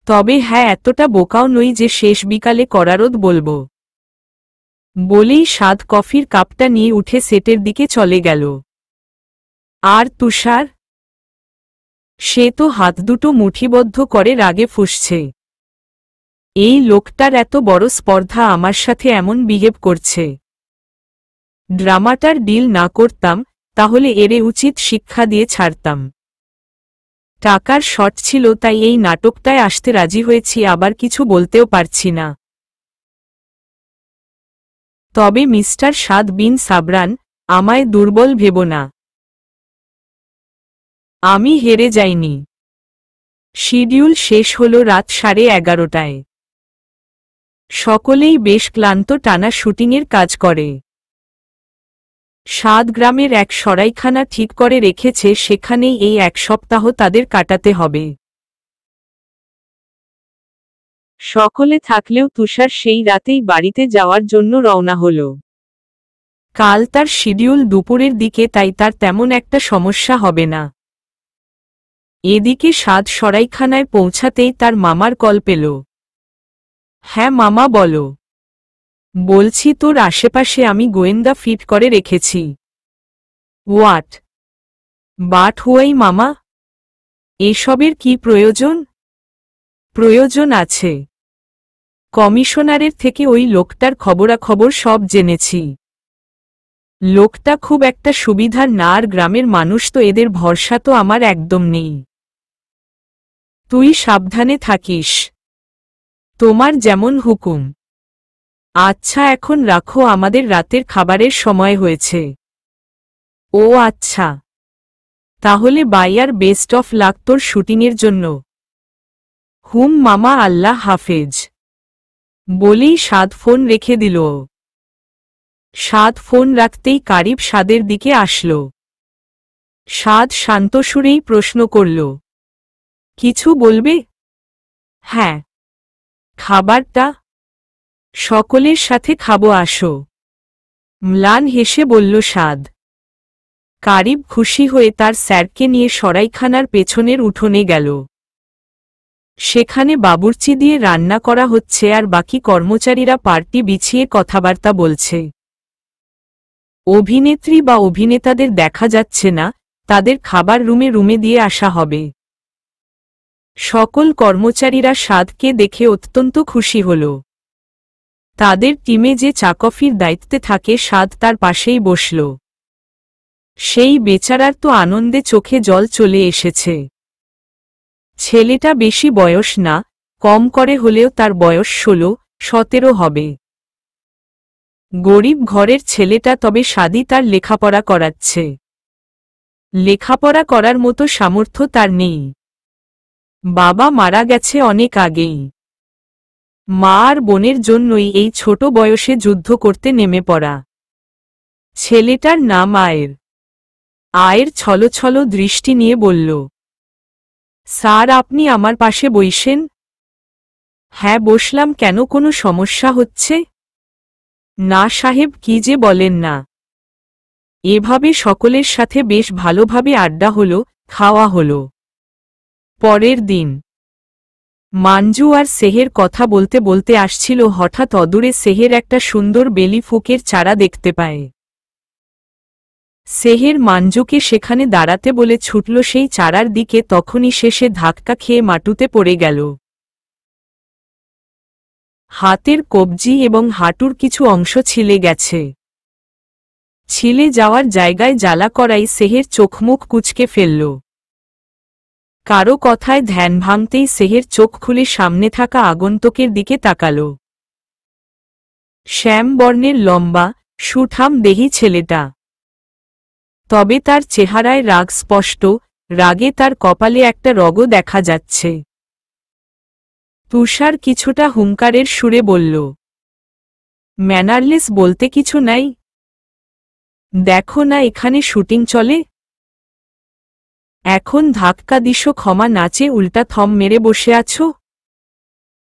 তবে হ্যাঁ, এতটা বোকাও নই যে শেষ বিকালে করারোদ বলবো। বলেই সাদ কফির কাপটা নিয়ে উঠে সেটের দিকে চলে গেল। আর তুষার? সে তো হাত দুটো মুঠিবদ্ধ করে রাগে ফুঁসছে। এই লোকটার এত বড় স্পর্ধা আমার সাথে এমন বিহেভ করছে। ড্রামাটার ডিল না করতাম তাহলে এরে উচিত শিক্ষা দিয়ে ছাড়তাম। টাকার শর্ট ছিল তাই এই নাটকটায় আসতে রাজি হয়েছি, আবার কিছু বলতেও পারছি না। তবে মিস্টার সাদ বিন সাবরান, আমায় দুর্বল ভেবো না। আমি হেরে যাইনি। শিডিউল শেষ হল রাত 11:30টায়। সকলেই বেশ ক্লান্ত, টানা শুটিংয়ের কাজ করে। সাদ গ্রামের এক সরাইখানা ঠিক করে রেখেছে, সেখানেই এই 1 সপ্তাহ তাদের কাটাতে হবে। সকলে থাকলেও তুষার সেই রাতেই বাড়িতে যাওয়ার জন্য রওনা হল। কাল তার শিডিউল দুপুরের দিকে, তাই তার তেমন একটা সমস্যা হবে না। এদিকে সাদ সরাইখানায় পৌঁছাতেই তার মামার কল পেল। হ্যাঁ মামা বলো। বলছি তোর আশেপাশে আমি গোয়েন্দা ফিট করে রেখেছি। হোয়াট? বাট হুয়াই মামা? এসবের কি প্রয়োজন? প্রয়োজন আছে। কমিশনারের থেকে ওই লোকটার খবরাখবর সব জেনেছি। লোকটা খুব একটা সুবিধার না, আর গ্রামের মানুষ তো, এদের ভরসা তো আমার একদম নেই। তুই সাবধানে থাকিস। তোমার যেমন হুকুম। আচ্ছা এখন রাখো, আমাদের রাতের খাবারের সময় হয়েছে। ও আচ্ছা, তাহলে বাই, আর বেস্ট অফ লাক তোর শুটিংয়ের জন্য। হুম মামা, আল্লাহ হাফেজ। বলেই সাদ ফোন রেখে দিল। সাদ ফোন রাখতেই কারিব সাদের দিকে আসল। সাদ শান্ত সুরেই প্রশ্ন করল, কিছু বলবে? হ্যাঁ। খাবারটা? সকলের সাথে খাবো, আসো। ম্লান হেসে বলল সাদ। কারিব খুশি হয়ে তার স্যারকে নিয়ে সরাইখানার পেছনের উঠোনে গেল। সেখানে বাবুর্চি দিয়ে রান্না করা হচ্ছে, আর বাকি কর্মচারীরা পার্টি বিছিয়ে কথাবার্তা বলছে। অভিনেত্রী বা অভিনেতাদের দেখা যাচ্ছে না, তাদের খাবার রুমে রুমে দিয়ে আসা হবে। সকল কর্মচারীরা সাদকে দেখে অত্যন্ত খুশি হল। তাদের টিমে যে চাকফির দায়িত্বে থাকে সাদ তার পাশেই বসল। সেই বেচারার তো আনন্দে চোখে জল চলে এসেছে। ছেলেটা বেশি বয়স না, কম করে হলেও তার বয়স 16-17 হবে। গরিব ঘরের ছেলেটা, তবে সাদি তার লেখাপড়া করাচ্ছে। লেখাপড়া করার মতো সামর্থ্য তার নেই। বাবা মারা গেছে অনেক আগেই। মা আর বোনের জন্যই এই ছোট বয়সে যুদ্ধ করতে নেমে পড়া। ছেলেটার নাম আয়ের। আয়ের ছলছল দৃষ্টি নিয়ে বলল, স্যার আপনি আমার পাশে বইসেন। হ্যাঁ বসলাম, কেন কোনো সমস্যা হচ্ছে? না সাহেব, কি যে বলেন না। এভাবে সকলের সাথে বেশ ভালোভাবে আড্ডা হলো, খাওয়া হলো। পরের দিন মাঞ্জু আর সেহের কথা বলতে বলতে আসছিল, হঠাৎ অদূরে সেহের একটা সুন্দর বেলি ফুকের চারা দেখতে পায়। সেহের মাঞ্জুকে সেখানে দাঁড়াতে বলে ছুটল সেই চারার দিকে, তখনই সে ধাক্কা খেয়ে মাটিতে পড়ে গেল। হাতের কবজি এবং হাঁটুর কিছু অংশ ছিলে গেছে। ছিলে যাওয়ার জায়গায় জ্বালা করাই সেহের চোখমুখ কুঁচকে ফেলল। কারো কথায় ধ্যান ভাঙতেই সেহের চোখ খুলে সামনে থাকা আগন্তুকের দিকে তাকাল। শ্যাম বর্ণের লম্বা সুঠাম দেহী ছেলেটা। তবে তার চেহারায় রাগ স্পষ্ট, রাগে তার কপালে একটা রগও দেখা যাচ্ছে। তুষার কিছুটা হুঙ্কারের সুরে বলল, ম্যানারলেস বলতে কিছু নাই? দেখো না এখানে শুটিং চলে। এখন ধাক্কা দিশো, ক্ষমা নাচে উল্টা থম মেরে বসে আছো।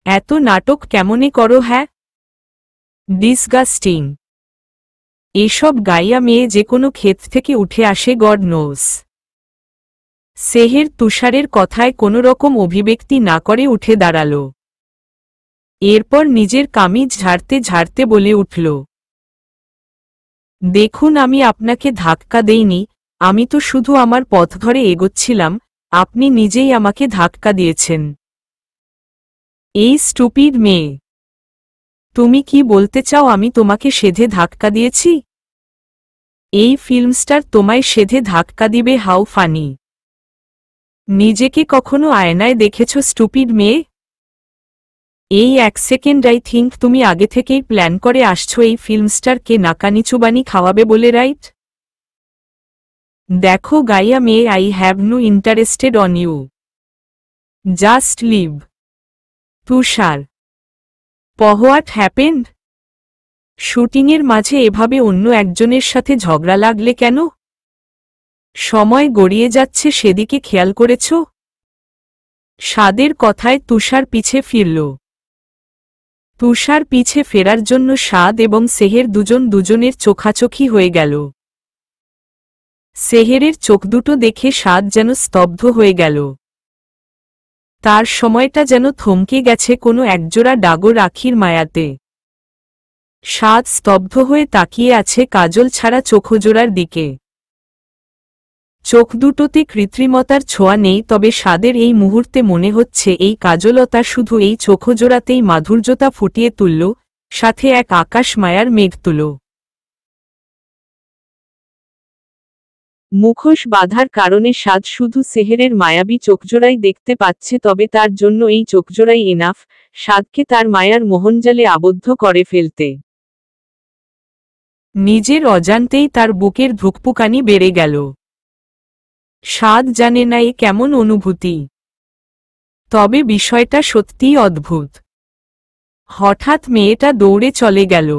এত নাটক কেমনে করো? হ্যাঁ, ডিসগাস্টিং। এসব গাইয়া মেয়ে যে কোনো ক্ষেত থেকে উঠে আসে, গড নোস। সেহের তুষারের কথায় কোনো রকম অভিব্যক্তি না করে উঠে দাঁড়াল। এরপর নিজের কামিজ ঝাড়তে ঝাড়তে বলে উঠল, দেখুন আমি আপনাকে ধাক্কা দেইনি, আমি তো শুধু আমার পথ ধরে এগোচ্ছিলাম, আপনি নিজেই আমাকে ধাক্কা দিয়েছেন। এই স্টুপিড মেয়ে, তুমি কি বলতে চাও আমি তোমাকে সেধে ধাক্কা দিয়েছি? এই ফিল্মস্টার তোমায় সেধে ধাক্কা দিবে? How funny. নিজেকে কখনো আয়নায় দেখেছ স্টুপিড মেয়ে? এই এক সেকেন্ড আই থিঙ্ক তুমি আগে থেকেই প্ল্যান করে আসছো এই ফিল্মস্টারকে নাকানিচুবানি খাওয়াবে বলে, রাইট? দেখো গাইয়া মেয়ে, I have no interested on you, just leave. Tushar, what happened? শুটিংয়ের মাঝে এভাবে অন্য একজনের সাথে ঝগড়া লাগলে কেন? সময় গড়িয়ে যাচ্ছে সেদিকে খেয়াল করেছ? সাদের কথায় তুষার পিছে ফিরল। তুষার পিছে ফেরার জন্য সাদ এবং সেহের দুজনের চোখাচোখি হয়ে গেল। সেহেরের চোখ দুটো দেখে সাদ যেন স্তব্ধ হয়ে গেল। তার সময়টা যেন থমকে গেছে কোনো একজোড়া ডাগর আখির মায়াতে। সাদ স্তব্ধ হয়ে তাকিয়ে আছে কাজল ছাড়া চোখজোড়ার দিকে। চোখ দুটোতে কৃত্রিমতার ছোঁয়া নেই, তবে সাদের এই মুহূর্তে মনে হচ্ছে এই কাজলতা শুধু এই চোখজোড়াতেই মাধুর্যতা ফুটিয়ে তুলল, সাথে এক আকাশ মায়ার মেঘ তুল। মুখোশ বাঁধার কারণে সাদ শুধু সেহেরের মায়াবী চোখজোড়াই দেখতে পাচ্ছে, তবে তার জন্য এই চোখজোড়াই এনাফ সাদকে তার মায়ার মোহনজালে আবদ্ধ করে ফেলতে। নিজের অজান্তেই তার বুকের ধুকপুকানি বেড়ে গেল। সাদ জানে না এ কেমন অনুভূতি, তবে বিষয়টা সত্যিই অদ্ভুত। হঠাৎ মেয়েটা দৌড়ে চলে গেল।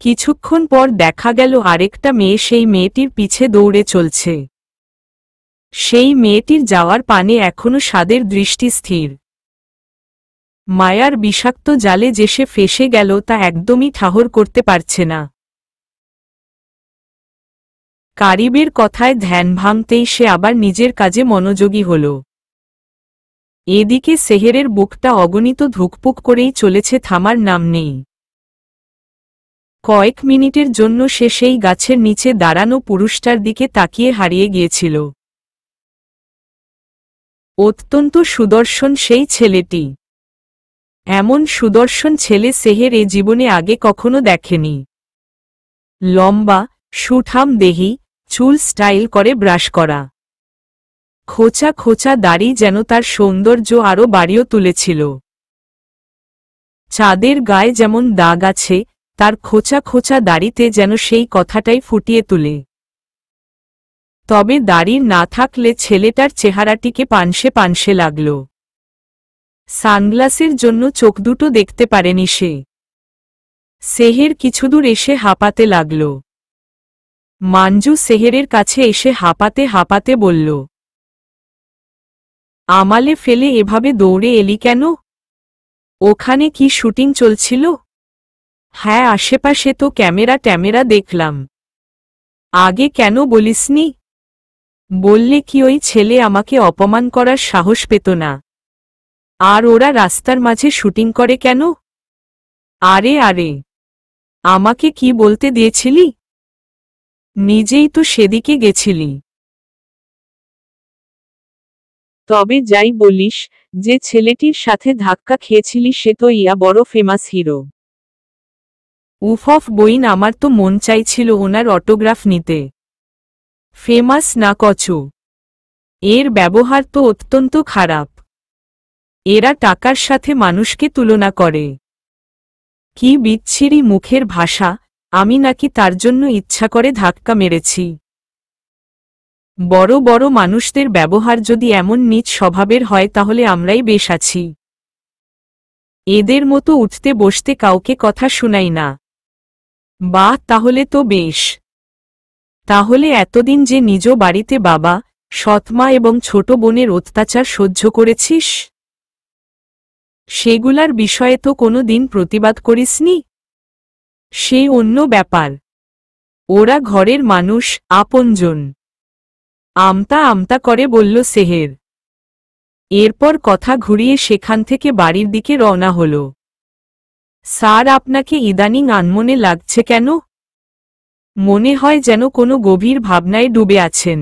কিছুক্ষণ পর দেখা গেল আরেকটা মেয়ে সেই মেয়েটির পিছে দৌড়ে চলছে। সেই মেয়েটির যাওয়ার পানে এখনো সাদের দৃষ্টি স্থির। মায়ার বিষাক্ত জালে যে সে ফেঁসে গেল তা একদমই ঠাহর করতে পারছে না। কারিবের কথায় ধ্যান ভাঙতেই সে আবার নিজের কাজে মনোযোগী হল। এদিকে সেহেরের বুকটা অগণিত ধুকপুক করেই চলেছে, থামার নাম নেই। কয়েক মিনিটের জন্য সে সেই গাছের নিচে দাঁড়ানো পুরুষটার দিকে তাকিয়ে হারিয়ে গিয়েছিল। অত্যন্ত সুদর্শন সেই ছেলেটি। এমন সুদর্শন ছেলে সেহের এ জীবনে আগে কখনো দেখেনি। লম্বা সুঠাম দেহি, চুল স্টাইল করে ব্রাশ করা, খোঁচা খোঁচা দাড়ি যেন তার সৌন্দর্য আরও বাড়িয়ে তুলেছিল। চাঁদের গায়ে যেমন দাগ আছে, তার খোঁচা খোঁচা দাড়িতে যেন সেই কথাটাই ফুটিয়ে তুলে। তবে দাড়ি না থাকলে ছেলেটার চেহারাটিকে পানসে পানসে লাগল। সানগ্লাসের জন্য চোখ দুটো দেখতে পারেনি সে। সেহের কিছুদূর এসে হাঁপাতে লাগল। মাঞ্জু সেহেরের কাছে এসে হাঁপাতে হাঁপাতে বলল, আমালে ফেলে এভাবে দৌড়ে এলি কেন? ওখানে কি শুটিং চলছিল? হ্যাঁ, আশেপাশে তো ক্যামেরা দেখলাম। আগে কেন বলিসনি? বললে কি ওই ছেলে আমাকে অপমান করার সাহস পেত না? আর ওরা রাস্তার মাঝে শুটিং করে কেন? আরে আরে, আমাকে কি বলতে দিয়েছিলি? নিজেই তো সেদিকে গেছিলি। তবে যাই বলিস, যে ছেলেটির সাথে ধাক্কা খেয়েছিলি সে তো বড় ফেমাস হিরো। উফ বইন, আমার তো মন চাইছিল ওনার অটোগ্রাফ নিতে। ফেমাস না কচু, এর ব্যবহার তো অত্যন্ত খারাপ। এরা টাকার সাথে মানুষকে তুলনা করে। কি বিচ্ছিরি মুখের ভাষা, আমি নাকি তার জন্য ইচ্ছা করে ধাক্কা মেরেছি। বড় বড় মানুষদের ব্যবহার যদি এমন নীচ স্বভাবের হয় তাহলে আমরাই বেশ আছি। এদের মতো উঠতে বসতে কাউকে কথা শুনাই না। বাহ, তাহলে তো বেশ। তাহলে এতদিন যে নিজ বাড়িতে বাবা, সৎমা এবং ছোট বোনের অত্যাচার সহ্য করেছিস, সেগুলার বিষয়ে তো কোনো দিন প্রতিবাদ করিসনি? সে অন্য ব্যাপার। ওরা ঘরের মানুষ, আপনজন। আমতা আমতা করে বলল সেহের। এরপর কথা ঘুরিয়ে সেখান থেকে বাড়ির দিকে রওনা হল। স্যার, আপনাকে ইদানিং আনমনে লাগছে কেন? মনে হয় যেন কোনো গভীর ভাবনায় ডুবে আছেন।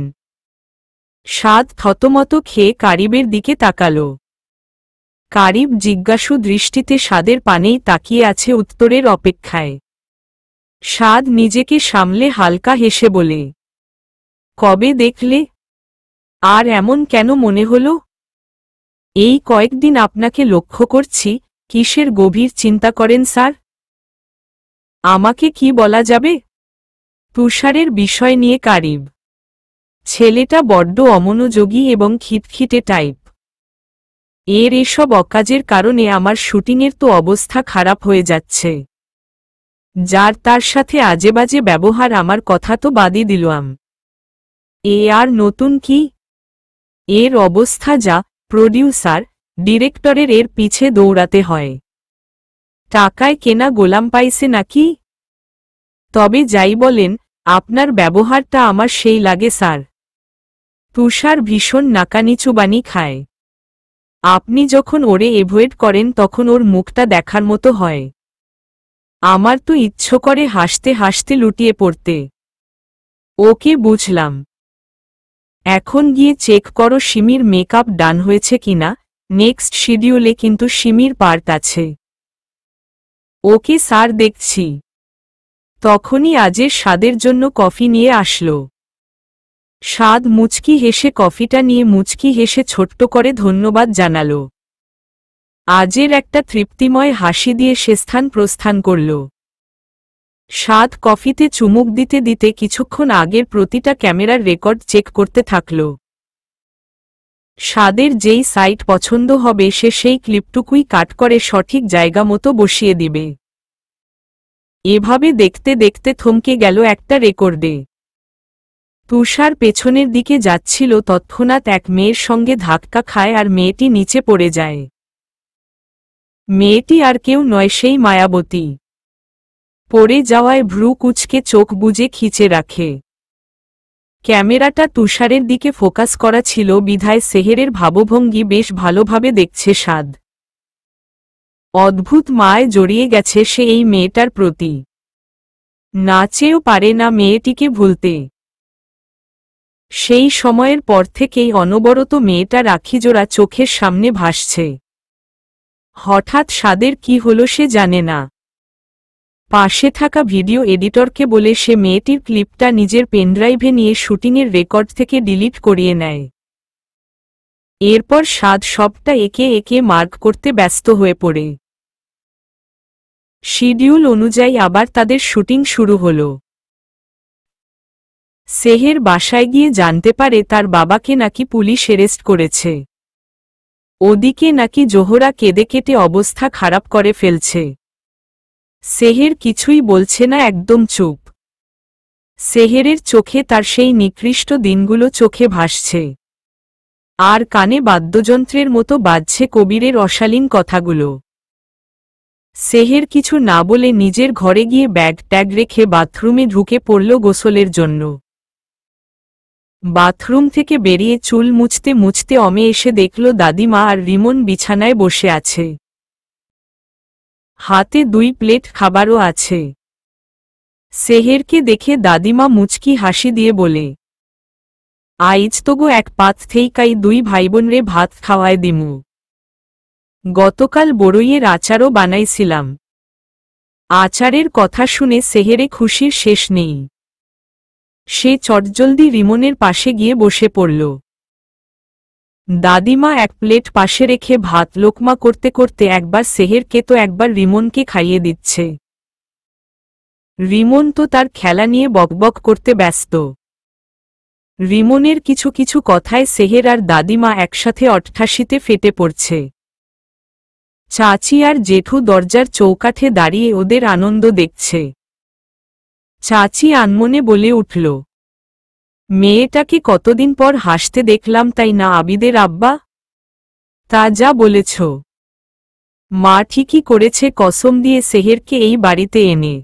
সাদ থতমত খেয়ে কারিবের দিকে তাকাল। কারিব জিজ্ঞাসু দৃষ্টিতে সাদের পানেই তাকিয়ে আছে উত্তরের অপেক্ষায়। সাদ নিজেকে সামলে হালকা হেসে বলে, কবে দেখলে? আর এমন কেন মনে হল? এই কয়েকদিন আপনাকে লক্ষ্য করছি। কিসের গভীর চিন্তা করেন স্যার? আমাকে কি বলা যাবে? তুষারের বিষয় নিয়ে কারিব। ছেলেটা বড্ড অমনোযোগী এবং খিটখিটে টাইপ। এর এসব অকাজের কারণে আমার শুটিংয়ের তো অবস্থা খারাপ হয়ে যাচ্ছে। যার তার সাথে আজেবাজে ব্যবহার, আমার কথা তো বাদই দিলাম। আর নতুন কি? এর অবস্থা যা, প্রডিউসার, ডিরেক্টরের এর পিছে দৌড়াতে হয়। টাকায় কেনা গোলাম পাইছে নাকি? তবে যাই বলেন, আপনার ব্যবহারটা আমার সেই লাগে স্যার। তুষার ভীষণ নাকানিচুবানি খায়। আপনি যখন ওরে এভয়েড করেন তখন ওর মুখটা দেখার মতো হয়। আমার তো ইচ্ছে করে হাসতে হাসতে লুটিয়ে পড়তে। ওকে, বুঝলাম। এখন গিয়ে চেক করো সিমির মেকআপ ডান হয়েছে কিনা। নেক্সট শিডিউলে কিন্তু সিমির পার্ট আছে। ওকে স্যার, দেখছি। তখনই আজের স্বাদের জন্য কফি নিয়ে আসলো। স্বাদ মুচকি হেসে কফিটা নিয়ে মুচকি হেসে ছোট্ট করে ধন্যবাদ জানাল। আজের একটা তৃপ্তিময় হাসি দিয়ে সে স্থান প্রস্থান করল। স্বাদ কফিতে চুমুক দিতে দিতে কিছুক্ষণ আগের প্রতিটা ক্যামেরার রেকর্ড চেক করতে থাকল। স্বাদের যেই সাইট পছন্দ হবে সে সেই ক্লিপটুকুই কাট করে সঠিক জায়গা মতো বসিয়ে দিবে। এভাবে দেখতে দেখতে থমকে গেল একটা রেকর্ডে। তুষার পেছনের দিকে যাচ্ছিল, তৎক্ষণাৎ এক মেয়ের সঙ্গে ধাক্কা খায় আর মেয়েটি নিচে পড়ে যায়। মেয়েটি আর কেউ নয়, সেই মায়াবতী। পড়ে যাওয়ায় ভ্রু কুঁচকে চোখ বুজে খিচে রাখে। ক্যামেরাটা তুষারের দিকে ফোকাস করা ছিল বিধায় সেহেরের ভাবভঙ্গি বেশ ভালোভাবে দেখছে সাদ। অদ্ভুত মায় জড়িয়ে গেছে সে এই মেয়েটার প্রতি। না চেয়েও পারে না মেয়েটিকে ভুলতে। সেই সময়ের পর থেকেই অনবরত মেয়েটা রাখিজোড়া চোখের সামনে ভাসছে। হঠাৎ সাদের কি হলো সে জানে না। পাশে থাকা ভিডিও এডিটরকে বলে সে মেয়েটির ক্লিপটা নিজের পেনড্রাইভে নিয়ে শুটিংয়ের রেকর্ড থেকে ডিলিট করিয়ে নেয়। এরপর সাদ সবটা একে একে মার্ক করতে ব্যস্ত হয়ে পড়ে। শিডিউল অনুযায়ী আবার তাদের শুটিং শুরু হল। সেহের বাসায় গিয়ে জানতে পারে তার বাবাকে নাকি পুলিশ অ্যারেস্ট করেছে। ওদিকে নাকি জোহরা কেঁদে কেটে অবস্থা খারাপ করে ফেলছে। সেহের কিছুই বলছে না, একদম চুপ। সেহেরের চোখে তার সেই নিকৃষ্ট দিনগুলো চোখে ভাসছে, আর কানে বাদ্যযন্ত্রের মতো বাজছে কবিরের অশালীন কথাগুলো। সেহের কিছু না বলে নিজের ঘরে গিয়ে ব্যাগ ট্যাগ রেখে বাথরুমে ঢুকে পড়ল গোসলের জন্য। বাথরুম থেকে বেরিয়ে চুল মুছতে মুছতে অমে এসে দেখল দাদিমা আর রিমন বিছানায় বসে আছে। হাতে 2 প্লেট খাবারও আছে। সেহেরকে দেখে দাদিমা মুচকি হাসি দিয়ে বলে, আইজ তোগো এক পাত থেইকাই 2 ভাইবোন রে ভাত খাওয়ায় দিমু। গতকাল বড়ইয়ের আচারও বানাইছিলাম। আচারের কথা শুনে সেহেরে খুশির শেষ নেই। সে চটজলদি রিমনের পাশে গিয়ে বসে পড়ল। দাদিমা 1 প্লেট পাশে রেখে ভাত লোকমা করতে করতে একবার সেহেরকে তো একবার রিমনকে খাইয়ে দিচ্ছে। রিমন তো তার খেলা নিয়ে বকবক করতে ব্যস্ত। রিমনের কিছু কিছু কথায় সেহের আর দাদিমা একসাথে অট্টহাসিতে ফেটে পড়ছে। চাচি আর জেঠু দরজার চৌকাঠে দাঁড়িয়ে ওদের আনন্দ দেখছে। চাচি আনমনে বলে উঠল, মেয়েটাকে কতদিন পর হাসতে দেখলাম, তাই না আবিদের আব্বা? তা যা বলেছ। মা ঠিকই করেছে কসম দিয়ে সেহেরকে এই বাড়িতে এনে।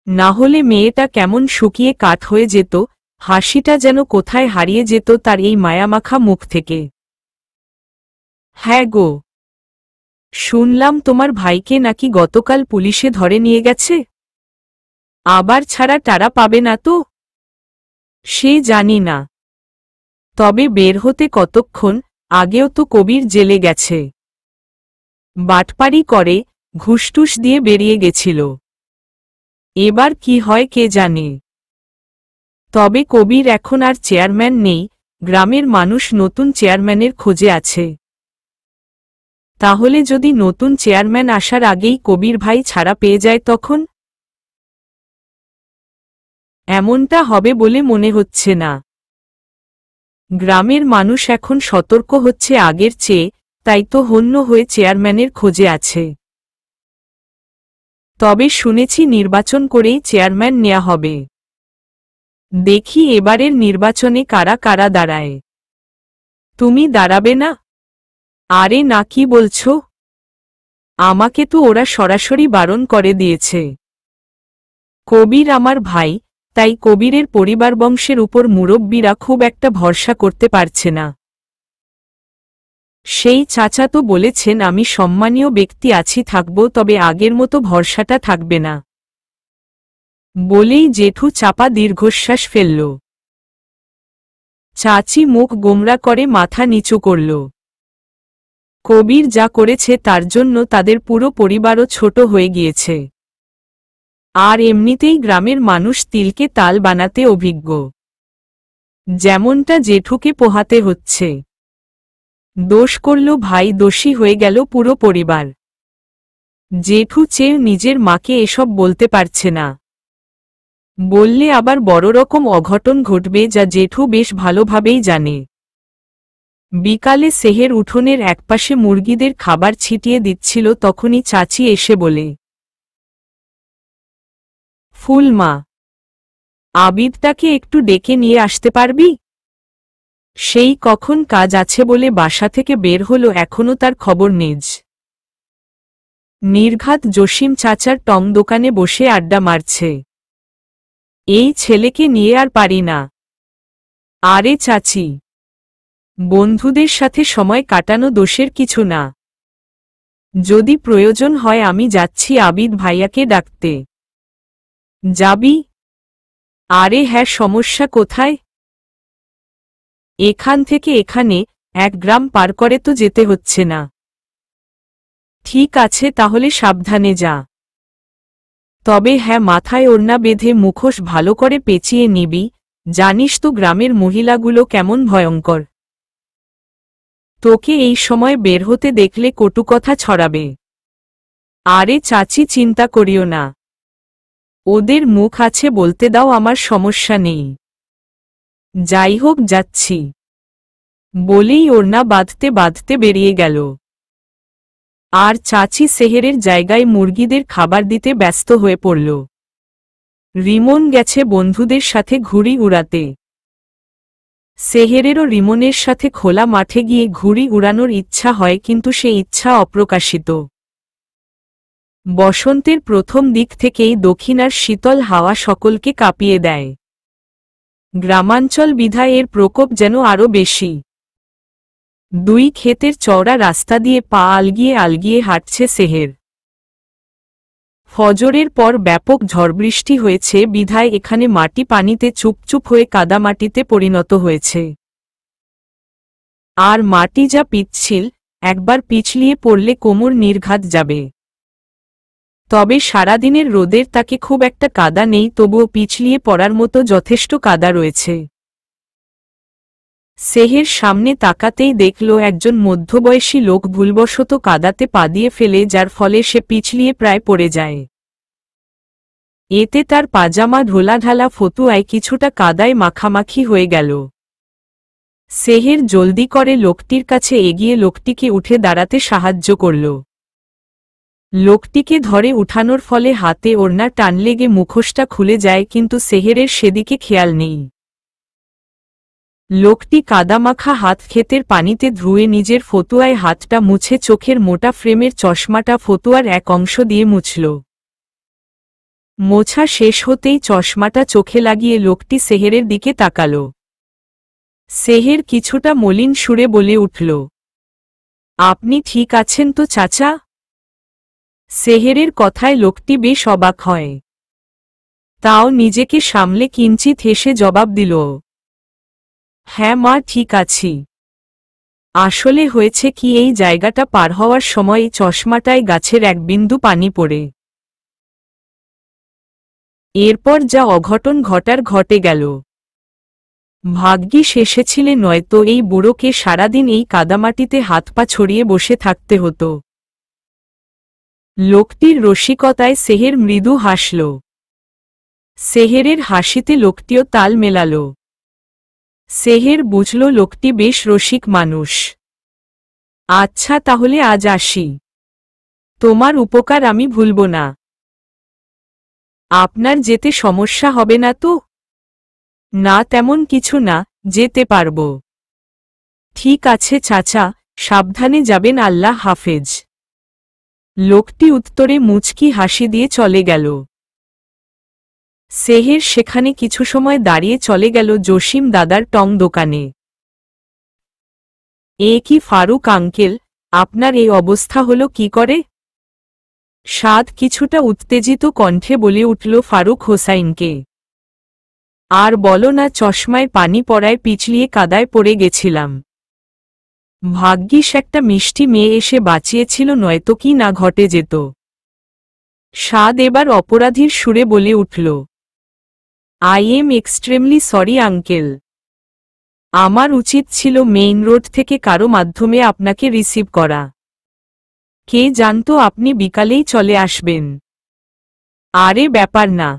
না হলে মেয়েটা কেমন শুকিয়ে কাঠ হয়ে যেত, হাসিটা যেন কোথায় হারিয়ে যেত তার এই মায়ামাখা মুখ থেকে। হ্যাঁ গো, শুনলাম তোমার ভাইকে নাকি গতকাল পুলিশে ধরে নিয়ে গেছে। আবার ছাড়া টারা পাবে না তো? সে জানি না, তবে বের হতে কতক্ষণ, আগেও তো কবির জেলে গেছে। বাটপারি করে, ঘুষটুস দিয়ে বেরিয়ে গেছিল। এবার কি হয় কে জানে। তবে কবির এখন আর চেয়ারম্যান নেই, গ্রামের মানুষ নতুন চেয়ারম্যানের খোঁজে আছে। তাহলে যদি নতুন চেয়ারম্যান আসার আগেই কবির ভাই ছাড়া পেয়ে যায় তখন? এমনটা হবে বলে মনে হচ্ছে না। গ্রামের মানুষ এখন সতর্ক হচ্ছে আগের চেয়ে, তাই তো হন্য হয়ে চেয়ারম্যানের খোঁজে আছে। তবে শুনেছি নির্বাচন করেই চেয়ারম্যান নেওয়া হবে। দেখি এবারের নির্বাচনে কারা কারা দাঁড়ায়। তুমি দাঁড়াবে না? আরে না, কি বলছো? আমাকে তো ওরা সরাসরি বারণ করে দিয়েছে। কবির আমার ভাই, তাই কবিরের পরিবার বংশের উপর মুরব্বীরা খুব একটা ভরসা করতে পারছে না। সেই চাচা তো বলেছেন আমি সম্মানীয় ব্যক্তি আছি, থাকব, তবে আগের মতো ভরসাটা থাকবে না। বলেই জেঠু চাপা দীর্ঘশ্বাস ফেলল। চাচি মুখ গোমরা করে মাথা নিচু করল। কবির যা করেছে তার জন্য তাদের পুরো পরিবারও ছোট হয়ে গিয়েছে। আর এমনিতেই গ্রামের মানুষ তিলকে তাল বানাতে অভিজ্ঞ। যেমনটা জেঠুকে পোহাতে হচ্ছে। দোষ করল ভাই, দোষী হয়ে গেল পুরো পরিবার। জেঠু চেয়ে নিজের মাকে এসব বলতে পারছে না। বললে আবার বড় রকম অঘটন ঘটবে, যা জেঠু বেশ ভালোভাবেই জানে। বিকালে সেহের উঠোনের একপাশে মুরগিদের খাবার ছিটিয়ে দিচ্ছিল, তখনই চাচি এসে বলে, ফুলমা, আবিদটাকে একটু ডেকে নিয়ে আসতে পারবি? সেই কখন কাজ আছে বলে বাসা থেকে বের হলো, এখনো তার খবর নেজ। নির্ঘাত জসিম চাচার টং দোকানে বসে আড্ডা মারছে। এই ছেলেকে নিয়ে আর পারি না। আরে চাচি, বন্ধুদের সাথে সময় কাটানো দোষের কিছু না। যদি প্রয়োজন হয় আমি যাচ্ছি আবিদ ভাইয়াকে ডাকতে। যাবি? আরে হ্যাঁ, সমস্যা কোথায়? এখান থেকে এখানে 1 গ্রাম পার করে তো যেতে হচ্ছে না। ঠিক আছে, তাহলে সাবধানে যা। তবে হ্যাঁ, মাথায় ওড়না বেঁধে মুখোশ ভালো করে পেঁচিয়ে নিবি, জানিস তো গ্রামের মহিলাগুলো কেমন ভয়ঙ্কর। তোকে এই সময় বের হতে দেখলে কটু কথা ছড়াবে। আরে চাচি, চিন্তা করিও না, ওদের মুখ আছে বলতে দাও, আমার সমস্যা নেই। যাই হোক, যাচ্ছি। বলেই ওড়না বাঁধতে বাঁধতে বেরিয়ে গেল। আর চাচি সেহেরের জায়গায় মুরগিদের খাবার দিতে ব্যস্ত হয়ে পড়ল। রিমন গেছে বন্ধুদের সাথে ঘুড়ি উড়াতে। সেহেরেরও রিমনের সাথে খোলা মাঠে গিয়ে ঘুড়ি উড়ানোর ইচ্ছা হয়, কিন্তু সে ইচ্ছা অপ্রকাশিত। বসন্তের প্রথম দিক থেকেই দক্ষিণার শীতল হাওয়া সকলকে কাঁপিয়ে দেয়। গ্রামাঞ্চল বিধায় এর প্রকোপ যেন আরও বেশি। দুই ক্ষেতের চওড়া রাস্তা দিয়ে পা আলগিয়ে আলগিয়ে হাঁটছে সেহের। ফজরের পর ব্যাপক ঝড়বৃষ্টি হয়েছে বিধায় এখানে মাটি পানিতে চুপচুপ হয়ে কাদামাটিতে পরিণত হয়েছে। আর মাটি যা পিচ্ছিল, একবার পিছলিয়ে পড়লে কোমর নির্ঘাত যাবে। তবে সারাদিনের রোদের তাকে খুব একটা কাদা নেই, তবুও পিছলিয়ে পড়ার মতো যথেষ্ট কাদা রয়েছে। সেহের সামনে তাকাতেই দেখল একজন মধ্যবয়সী লোক ভুলবশত কাদাতে পা দিয়ে ফেলে, যার ফলে সে পিছলিয়ে প্রায় পড়ে যায়। এতে তার পাজামা ঢোলাঢালা ফতুয়ায় কিছুটা কাদায় মাখামাখি হয়ে গেল। সেহের জলদি করে লোকটির কাছে এগিয়ে লোকটিকে উঠে দাঁড়াতে সাহায্য করল। লোকটিকে ধরে উঠানোর ফলে হাতে ওড়না টান লেগে মুখোশটা খুলে যায়, কিন্তু সেহেরের সেদিকে খেয়াল নেই। লোকটি কাদামাখা হাত ক্ষেতের পানিতে ধুয়ে নিজের ফতুয়ায় হাতটা মুছে চোখের মোটা ফ্রেমের চশমাটা ফতুয়ার এক অংশ দিয়ে মুছল। মোছা শেষ হতেই চশমাটা চোখে লাগিয়ে লোকটি সেহেরের দিকে তাকাল। সেহের কিছুটা মলিন সুরে বলে উঠল, আপনি ঠিক আছেন তো চাচা? সেহেরের কথায় লোকটি বেশ অবাক হয়। তাও নিজেকে সামলে কিঞ্চিত হেসে জবাব দিল, হ্যাঁ মা, ঠিক আছি। আসলে হয়েছে কি, এই জায়গাটা পার হওয়ার সময় চশমাটায় গাছের এক বিন্দু পানি পড়ে। এরপর যা অঘটন ঘটার ঘটে গেল। ভাগ্যিস এসেছিলে, নয়তো এই বুড়োকে সারাদিন এই কাদামাটিতে হাত পা ছড়িয়ে বসে থাকতে হতো। লোকটির রসিকতায় সেহের মৃদু হাসল। সেহেরের হাসিতে লোকটিও তাল মেলাল। সেহের বুঝল লোকটি বেশ রসিক মানুষ। আচ্ছা তাহলে আজ আসি, তোমার উপকার আমি ভুলব না। আপনার যেতে সমস্যা হবে না তো? না, তেমন কিছু না, যেতে পারব। ঠিক আছে চাচা, সাবধানে যাবেন, আল্লাহ হাফেজ। লোকটি উত্তরে মুচকি হাসি দিয়ে চলে গেল। সেহের সেখানে কিছু সময় দাঁড়িয়ে চলে গেল জসিম দাদার টং দোকানে। এ কি ফারুক আঙ্কেল, আপনার এই অবস্থা হলো কি করে? সাদ কিছুটা উত্তেজিত কণ্ঠে বলে উঠল ফারুক হোসাইনকে। আর বলো না, চশমায় পানি পড়ায় পিছলিয়ে কাদায় পড়ে গেছিলাম। ভাগ্যিস একটা মিষ্টি মেয়ে এসে বাঁচিয়েছিল, নয়তো কি না ঘটে যেত। সাদ এবার অপরাধীর সুরে বলে উঠল, I am extremely sorry uncle. আমার উচিত ছিল মেইন রোড থেকে কারো মাধ্যমে আপনাকে রিসিভ করা। কে জানতো আপনি বিকালেই চলে আসবেন। আরে ব্যাপার না,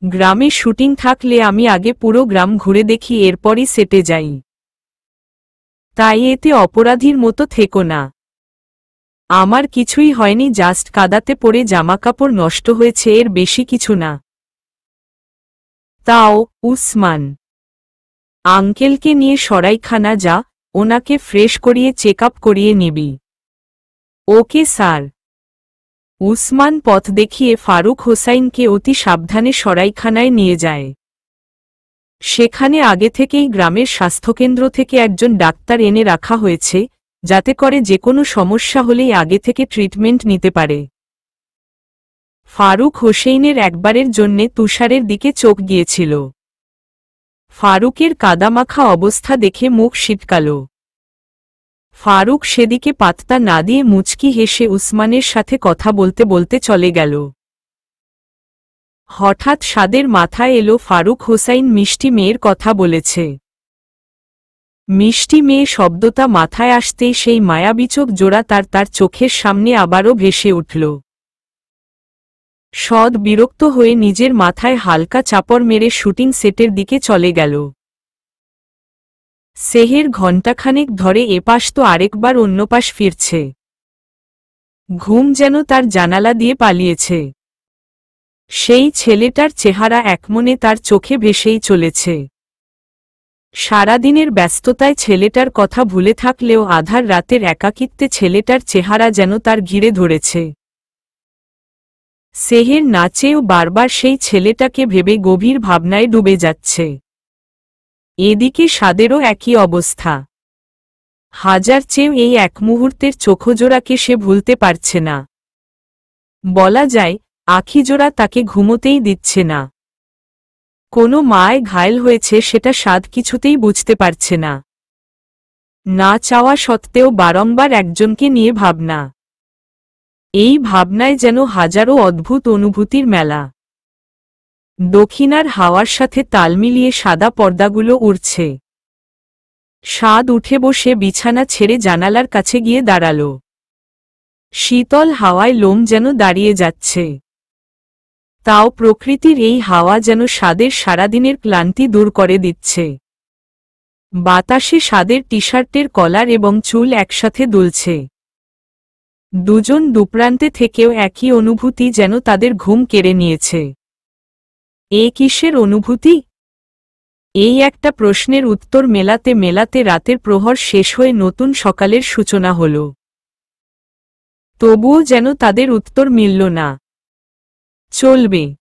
গ্রামে শুটিং থাকলে আমি আগে পুরো গ্রাম ঘুরে দেখি, এরপরই সেটে যাই। তাই এতে অপরাধীর মতো থেকো না। আমার কিছুই হয়নি, জাস্ট কাদাতে পড়ে জামাকাপড় নষ্ট হয়েছে, এর বেশি কিছু না। তাও উসমান আঙ্কেলকে নিয়ে সরাইখানা যা, ওনাকে ফ্রেশ করিয়ে চেক আপ করিয়ে নিবি। Okay sir. উসমান পথ দেখিয়ে ফারুক হোসাইনকে অতি সাবধানে সরাইখানায় নিয়ে যায়। সেখানে আগে থেকেই গ্রামের স্বাস্থ্যকেন্দ্র থেকে একজন ডাক্তার এনে রাখা হয়েছে, যাতে করে যে কোনো সমস্যা হলেই আগে থেকে ট্রিটমেন্ট নিতে পারে। ফারুক হোসেইনের একবারের জন্যে তুষারের দিকে চোখ গিয়েছিল। ফারুকের কাদামাখা অবস্থা দেখে মুখ সিটকাল। ফারুক সেদিকে পাত্তা না দিয়ে মুচকি হেসে উসমানের সাথে কথা বলতে বলতে চলে গেল। হঠাৎ সাদের মাথায় এলো ফারুক হোসাইন মিষ্টি মেয়ের কথা বলেছে। মিষ্টি মেয়ে শব্দটা মাথায় আসতেই সেই মায়াবিচক জোড়া তার চোখের সামনে আবারও ভেসে উঠল। সদ বিরক্ত হয়ে নিজের মাথায় হালকা চাপড় মেরে শুটিং সেটের দিকে চলে গেল। সেহের ঘণ্টাখানেক ধরে এপাশ তো আরেকবার অন্য পাশ ফিরছে। ঘুম যেন তার জানালা দিয়ে পালিয়েছে। সেই ছেলেটার চেহারা একমনে তার চোখে ভেসেই চলেছে। সারাদিনের ব্যস্ততায় ছেলেটার কথা ভুলে থাকলেও আধার রাতের একাকিত্বে ছেলেটার চেহারা যেন তার ঘিরে ধরেছে। সেহের নাচেও বারবার সেই ছেলেটাকে ভেবে গভীর ভাবনায় ডুবে যাচ্ছে। এদিকে সাদেরও একই অবস্থা। হাজার চেয়েও এই এক মুহূর্তের চোখজোড়াকে সে ভুলতে পারছে না। বলা যায় আখিজোড়া তাকে ঘুমোতেই দিচ্ছে না। কোনো মায় ঘায়েল হয়েছে সেটা সাদ কিছুতেই বুঝতে পারছে না। না চাওয়া সত্ত্বেও বারংবার একজনকে নিয়ে ভাবনা। এই ভাবনায় যেন হাজারো অদ্ভুত অনুভূতির মেলা। দক্ষিণার হাওয়ার সাথে তাল মিলিয়ে সাদা পর্দাগুলো উড়ছে। সাদ উঠে বসে বিছানা ছেড়ে জানালার কাছে গিয়ে দাঁড়াল। শীতল হাওয়ায় লোম যেন দাঁড়িয়ে যাচ্ছে। তাও প্রকৃতির এই হাওয়া যেন সাদের সারাদিনের ক্লান্তি দূর করে দিচ্ছে। বাতাসে সাদের টি-শার্টের কলার এবং চুল একসাথে দুলছে। দুজন দুপ্রান্তে থেকেও একই অনুভূতি যেন তাদের ঘুম কেড়ে নিয়েছে। এ কিসের অনুভূতি? এই একটা প্রশ্নের উত্তর মেলাতে মেলাতে রাতের প্রহর শেষ হয়ে নতুন সকালের সূচনা হল। তবুও যেন তাদের উত্তর মিলল না। চলবে।